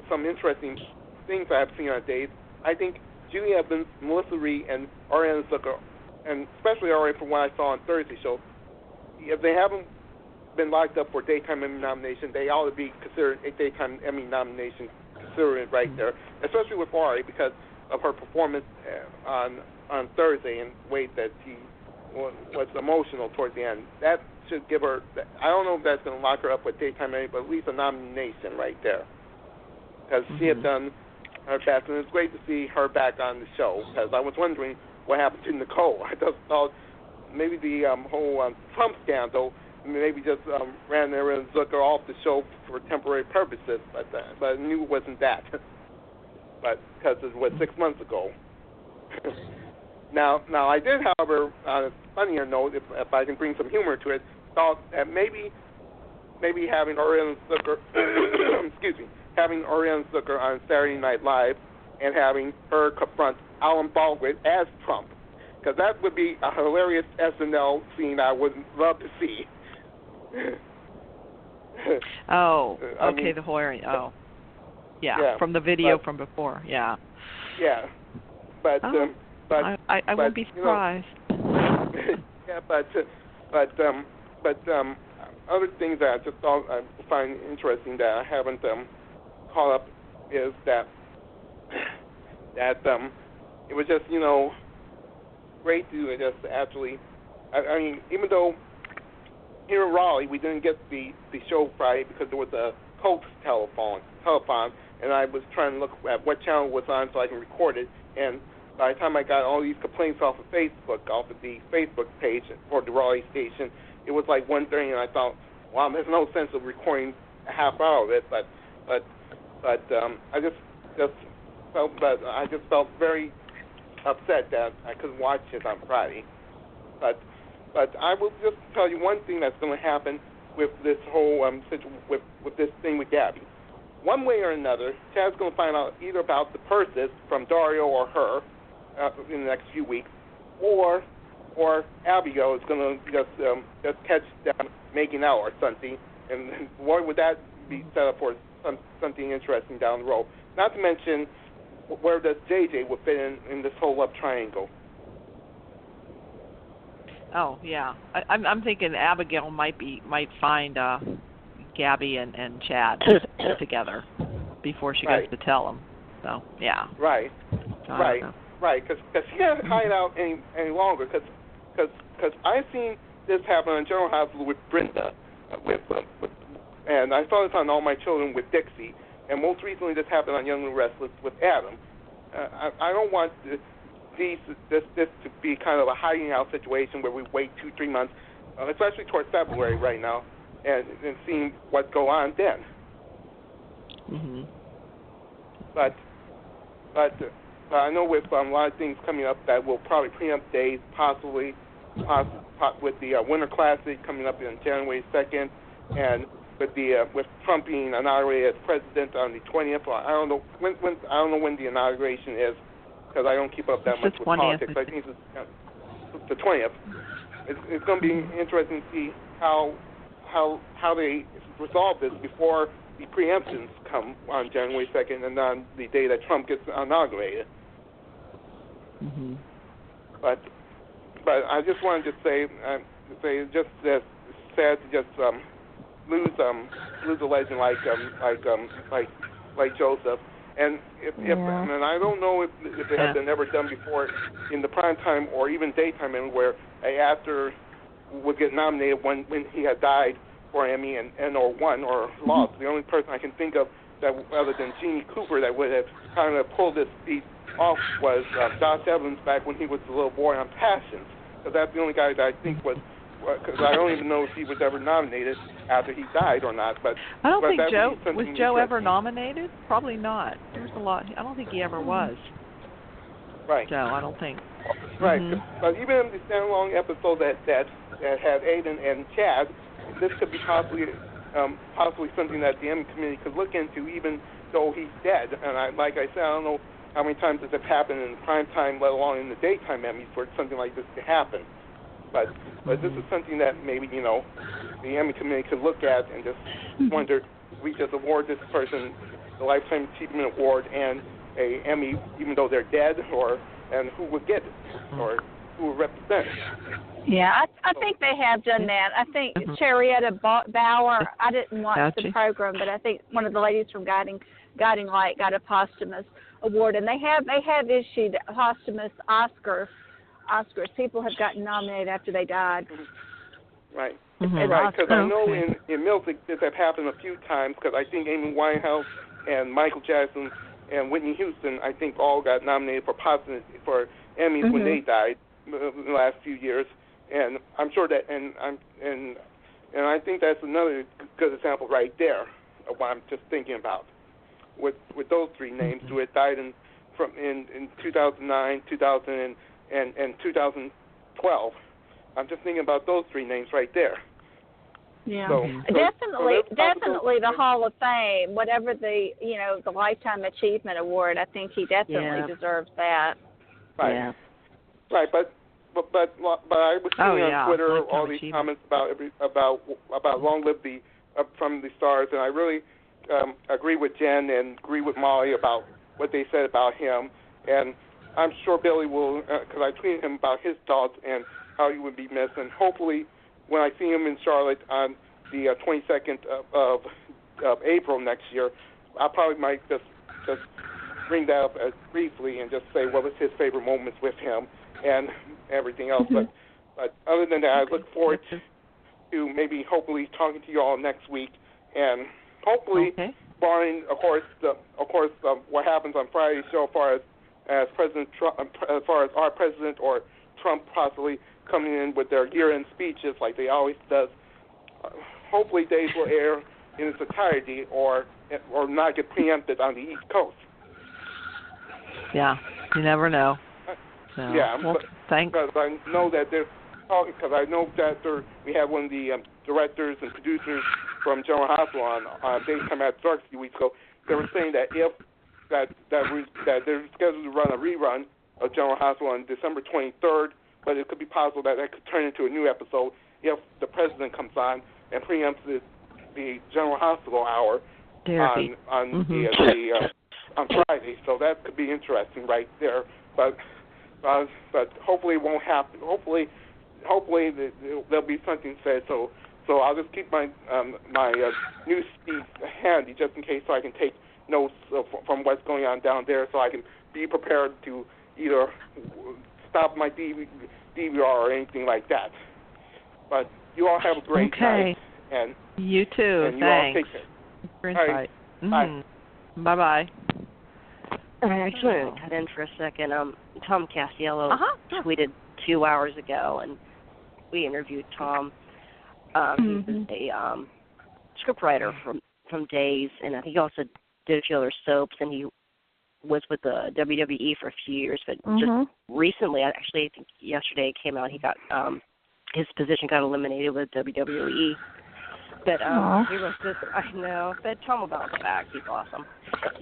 some interesting things I've seen on days, I think Julie Evans, Melissa Reed, and Ariana Zucker, and especially Ariana from what I saw on Thursday show, if they haven't been locked up for Daytime Emmy nomination, they ought to be considered a Daytime Emmy nomination, considering it right there, especially with Ari because of her performance on Thursday and the way that she was emotional towards the end. That should give her, I don't know if that's going to lock her up with Daytime Emmy, but at least a nomination right there. Because she had done her best, and it's great to see her back on the show, because I was wondering what happened to Nicole. I just thought maybe the whole Trump scandal maybe just ran Ariana Zucker off the show for temporary purposes, but I knew it wasn't that. But because it was 6 months ago. Now I did, however, on a funnier note, if I can bring some humor to it, thought that maybe having Ariana Zucker, having Ariana Zucker on Saturday Night Live and having her confront Alan Baldwin as Trump, because that would be a hilarious SNL scene I would love to see. Oh, okay, the whole area. Oh. Yeah, from the video from before. Yeah. Yeah, but I won't be surprised. Yeah, but other things that I just thought I find interesting that I haven't caught up is that it was just great to just actually. I mean, even though here in Raleigh we didn't get the show Friday because there was a Colts telephone, and I was trying to look at what channel it was on so I can record it. And by the time I got all these complaints off of Facebook, off of the Facebook page for the Raleigh station, it was like 1:30, and I thought, well, there's no sense of recording a half hour of it. But I just felt very upset that I couldn't watch it on Friday. But I will just tell you one thing that's going to happen with this whole with this thing with Gabby. One way or another, Chad's going to find out either about the purses from Dario or her in the next few weeks, or Abigail is going to just catch them making out or something, and boy, would that be set up for something interesting down the road. Not to mention, where does JJ would fit in this whole love triangle? Oh yeah, I'm thinking Abigail might find Gabby and Chad together before she goes to tell them. So yeah. Right. Because she can't hide out any longer. Because I've seen this happen on General Hospital with Brenda, and I saw this on All My Children with Dixie, and most recently this happened on Young and Restless with Adam. I don't want this to be kind of a hiding out situation where we wait 2-3 months, especially towards February right now, and seeing what go on then. Mm-hmm. But I know with a lot of things coming up that will probably preempt days, possibly with the Winter Classic coming up on January 2nd, and with Trump being inaugurated as president on the 20th. I don't know when the inauguration is, because I don't keep up that much with politics. I think it's the 20th. It's going to be interesting to see how they resolve this before the preemptions come on January 2nd and on the day that Trump gets inaugurated. Mm-hmm. But I just wanted to say it's just sad to just lose a legend like Joseph. And and I don't know if it has been ever done before in the prime time or even daytime Emmy where an actor would get nominated when he had died for an Emmy and or won or lost. The only person I can think of that other than Jeannie Cooper that would have kind of pulled this feat off was Josh Evans back when he was a little boy on Passions. So that's the only guy that I think was, because I don't even know if he was ever nominated after he died or not. But I don't think Joe ever nominated? Probably not. There's a lot. I don't think he ever was. Right. Joe, I don't think. Right. Mm-hmm. But even in the standalone episode that had Aiden and Chad, this could be possibly possibly something that the Emmy committee could look into, even though he's dead. And like I said, I don't know how many times has it happened in prime time, let alone in the daytime Emmys, for something like this to happen. But this is something that maybe, the Emmy committee could look at and just wonder, we just award this person the Lifetime Achievement Award and a Emmy, even though they're dead, and who would get it, or who would represent it. Yeah, I think they have done that. I think Charietta Bauer, I didn't watch the program, but I think one of the ladies from Guiding Light got a posthumous award, and they have issued posthumous Oscars. People have gotten nominated after they died. Right. Right, because I know in music this has happened a few times, because I think Amy Winehouse and Michael Jackson and Whitney Houston, I think, all got nominated for Emmys when they died in the last few years, and I'm sure that, and I think that's another good example right there of what I'm just thinking about with those three names who had died in 2009, 2000 and 2012. I'm just thinking about those three names right there. Yeah, so definitely the Hall of Fame, whatever the Lifetime Achievement Award. I think he definitely deserves that. Right. Yeah. Right, but I was seeing on Twitter all these comments about Long Live from the Stars, and I really agree with Jen and agree with Molly about what they said about him, and I'm sure Billy will, because I tweeted him about his thoughts and how he would be missed, and hopefully when I see him in Charlotte on the 22nd of April next year, I probably might just bring that up briefly and just say what was his favorite moments with him and everything else. But other than that, I look forward to maybe hopefully talking to you all next week, and hopefully, barring of course what happens on Friday's show, as President Trump, as far as our president or Trump possibly coming in with their year-end speeches like they always does. Hopefully, days will air in its entirety, or not get preempted on the East Coast. Yeah, you never know. So, thanks. Because I know that they're talking. Because I know that we had one of the directors and producers from General Hospital on Daytime After Dark a few weeks ago. They were saying that if that they're scheduled to run a rerun of General Hospital on December 23rd, but it could be possible that could turn into a new episode if the president comes on and preempts the General Hospital hour on Friday. So that could be interesting right there. But hopefully it won't happen. Hopefully there'll be something said. So I'll just keep my news feed handy just in case, so I can take notes from what's going on down there, so I can be prepared to either stop my DVR or anything like that. But you all have a great night. And you too. And you Thanks. all take care. For insight. Bye. Bye-bye. I actually want to cut in for a second. Tom Casiello tweeted 2 hours ago, and we interviewed Tom. He's a scriptwriter from Days, and I think he also did a few other soaps, and he was with the WWE for a few years, but just recently, actually, I think yesterday it came out, he got his position got eliminated with WWE. But he wrote this, I know, but Tom will bounce back. He's awesome.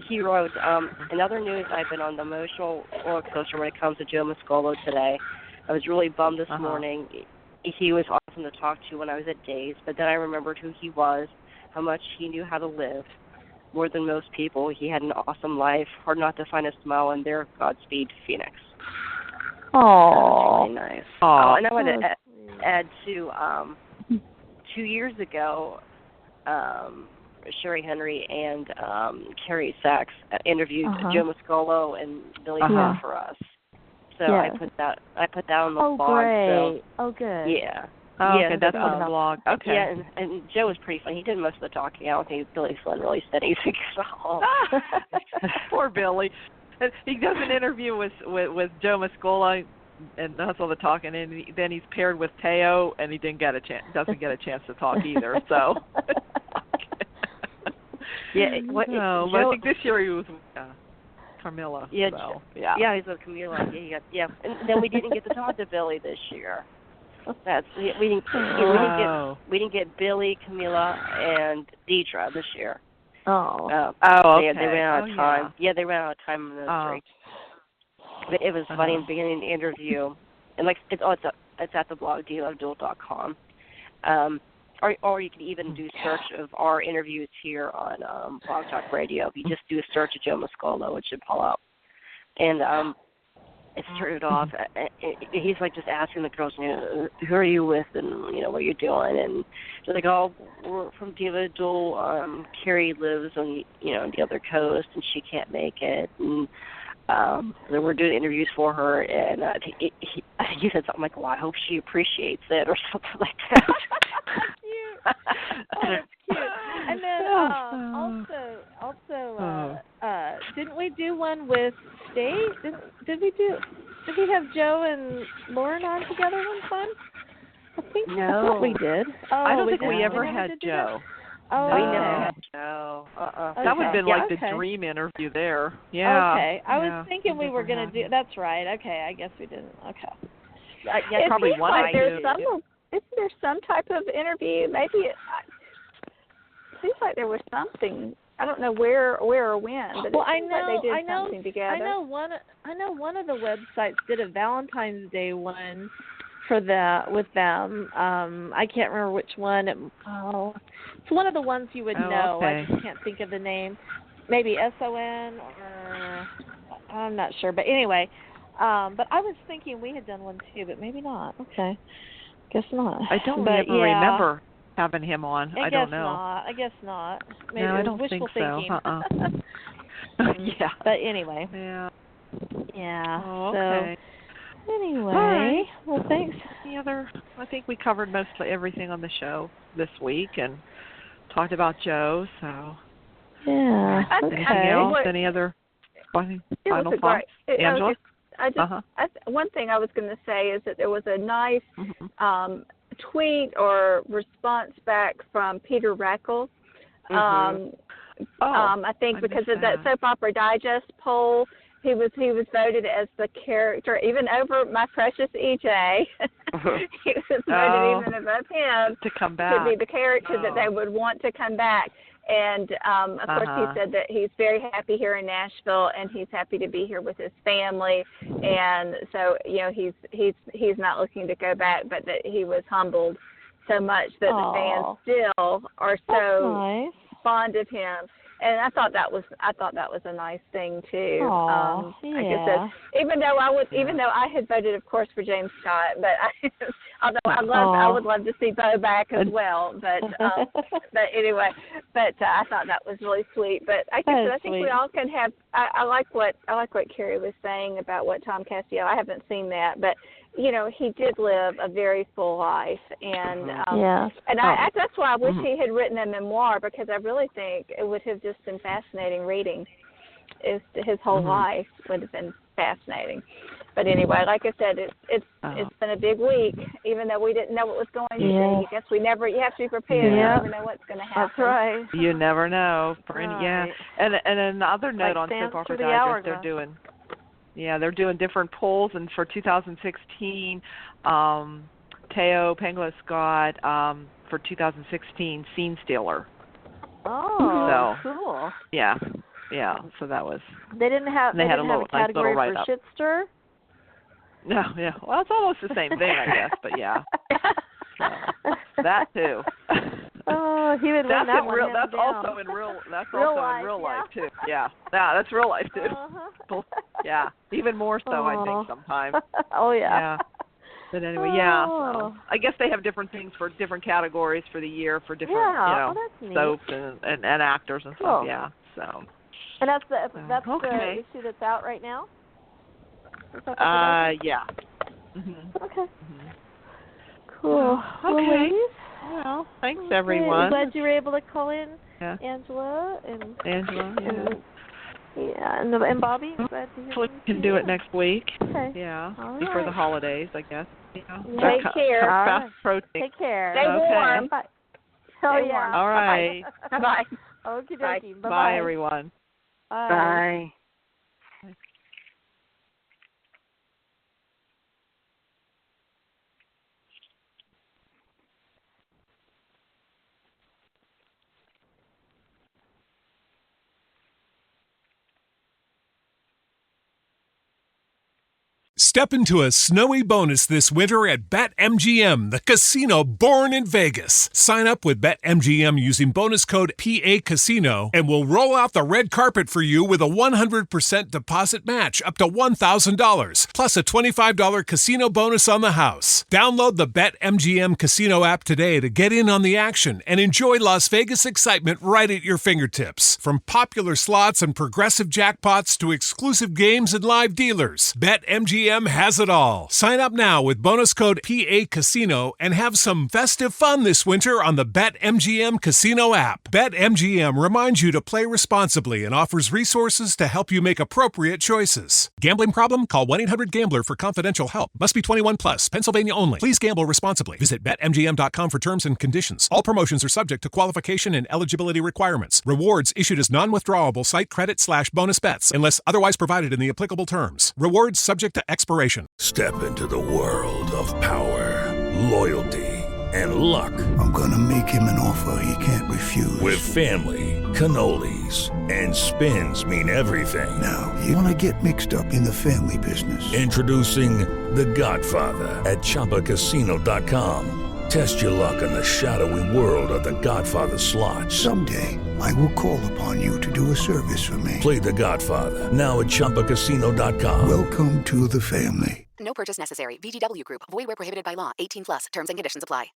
He wrote, in other news, I've been on the emotional roller coaster when it comes to Joe Mascolo today. I was really bummed this morning. He was awesome to talk to when I was at Days, but then I remembered who he was, how much he knew how to live. More than most people, he had an awesome life. Hard not to find a smile in there. Godspeed, Phoenix. Oh, really nice. And I want to add to 2 years ago, Sherry Henry and Carrie Sachs interviewed Joe Mascolo and Billy Hart for us. So I put that on the blog. Great. So, good. Yeah. Okay, that's on the blog. Okay. Yeah, and Joe was pretty funny. He did most of the talking. I don't think Billy Flynn really said anything at all. Poor Billy. He does an interview with Joe Mascolo, and that's all the talking. And then he's paired with Teo, and he doesn't get a chance to talk either. So. But I think this year he was with Carmilla. Yeah, so, yeah, he's with Camila. And then we didn't get to talk to Billy this year. We didn't get Billy, Camila, and Deidre this year. Oh. Okay. They ran out of time. Yeah, they ran out of time in those breaks. But it was funny in the beginning of the interview, and it's at the blog dealofduel.com. Or you can even do search of our interviews here on Blog Talk Radio. If you just do a search of Joe Mascolo, it should pull up. And it started off. He's like just asking the girls, who are you with, and what are you doing? And they're like, oh, we're from Diva Duel. Carrie lives on the other coast, and she can't make it. And so we're doing interviews for her, and he said something like, well, I hope she appreciates it, or something like that. Cute. Oh, that's cute. And then also, didn't we do one with State? Did we have Joe and Lauren on together one time? I think no. We did. I don't think we ever had Joe. Oh, we never had Joe. Okay. That would have been like the dream interview there. Yeah. Okay. I was thinking we were going to do. That's right. Okay. I guess we didn't. Okay. Yeah, probably one. Like isn't there some type of interview? Maybe it seems like there was something. I don't know where or when, but it seems like they did something together. I know one of the websites did a Valentine's Day one for that with them. I can't remember which one. It's one of the ones you would know. Okay. I just can't think of the name. Maybe SON or I'm not sure. But anyway, but I was thinking we had done one too, but maybe not. Okay, guess not. I don't remember having him on. I don't know. I guess not. Maybe no, it was I don't wishful think thinking. Yeah. But anyway. Yeah. Yeah. Oh, okay. So anyway, all right. Well, thanks. I think we covered mostly everything on the show this week and talked about Joe. So. Yeah. Anything else? Any other final thoughts? Angela? One thing I was going to say is that there was a nice tweet or response back from Peter Rackle. I think because of that Soap Opera Digest poll, he was voted as the character, even over my precious EJ. He was voted even above him to come back, to be the character that they would want to come back. And of course, he said that he's very happy here in Nashville, and he's happy to be here with his family. And so, he's not looking to go back, but that he was humbled so much that the fans still are so fond of him. And I thought that was a nice thing too. Yeah. Even though I had voted, of course, for James Scott, but I would love to see Bo back as well. But anyway, I thought that was really sweet. But I think we all can have. I like what Carrie was saying about what Tom Castiel. I haven't seen that, but he did live a very full life, and that's why I wish he had written a memoir, because I really think it would have just been fascinating reading. His whole life would have been fascinating. But anyway, like I said, it's been a big week, even though we didn't know what was going to be. I guess you have to be prepared. You never know what's going to happen. That's right. You never know. And another note on Soap Opera Digest, they're doing different polls, and for 2016, Teo Pangloss got for 2016 Scene Stealer. Oh, cool. Yeah. So that was. They didn't have a category for shitster. No, yeah. Well, it's almost the same thing, I guess, but yeah. That too. Oh, he would win that one. That's also in real life too. Yeah. Yeah, that's real life too. Yeah. Even more so, I think, sometimes. Oh yeah. But anyway, So I guess they have different things for different categories for the year for different, soaps and actors and stuff. Yeah. So. And that's the issue that's out right now. Yeah. Okay. Cool. Okay. Well, ladies, well, thanks everyone. I'm glad you were able to call in, Angela and and Bobby. Glad to hear we can do it next week. Okay. Yeah. All before the holidays, I guess. Take care. Fast protein. Take care. Stay warm. Bye. Oh yeah. All right. Bye. Okie dokie. Bye. Bye everyone. Bye. Step into a snowy bonus this winter at BetMGM, the casino born in Vegas. Sign up with BetMGM using bonus code PACasino, and we'll roll out the red carpet for you with a 100% deposit match up to $1,000, plus a $25 casino bonus on the house. Download the BetMGM Casino app today to get in on the action and enjoy Las Vegas excitement right at your fingertips. From popular slots and progressive jackpots to exclusive games and live dealers, BetMGM has it all. Sign up now with bonus code PACasino and have some festive fun this winter on the BetMGM Casino app. BetMGM reminds you to play responsibly and offers resources to help you make appropriate choices. Gambling problem? Call 1-800-GAMBLER for confidential help. Must be 21 plus. Pennsylvania only. Please gamble responsibly. Visit BetMGM.com for terms and conditions. All promotions are subject to qualification and eligibility requirements. Rewards issued as non-withdrawable site credit/bonus bets unless otherwise provided in the applicable terms. Rewards subject to expiration. Step into the world of power, loyalty, and luck. I'm gonna make him an offer he can't refuse. With family, cannolis, and spins mean everything. Now, you wanna get mixed up in the family business. Introducing The Godfather at ChumbaCasino.com. Test your luck in the shadowy world of The Godfather slot. Someday, I will call upon you to do a service for me. Play The Godfather, now at ChumbaCasino.com. Welcome to the family. No purchase necessary. VGW Group. Void where prohibited by law. 18 plus. Terms and conditions apply.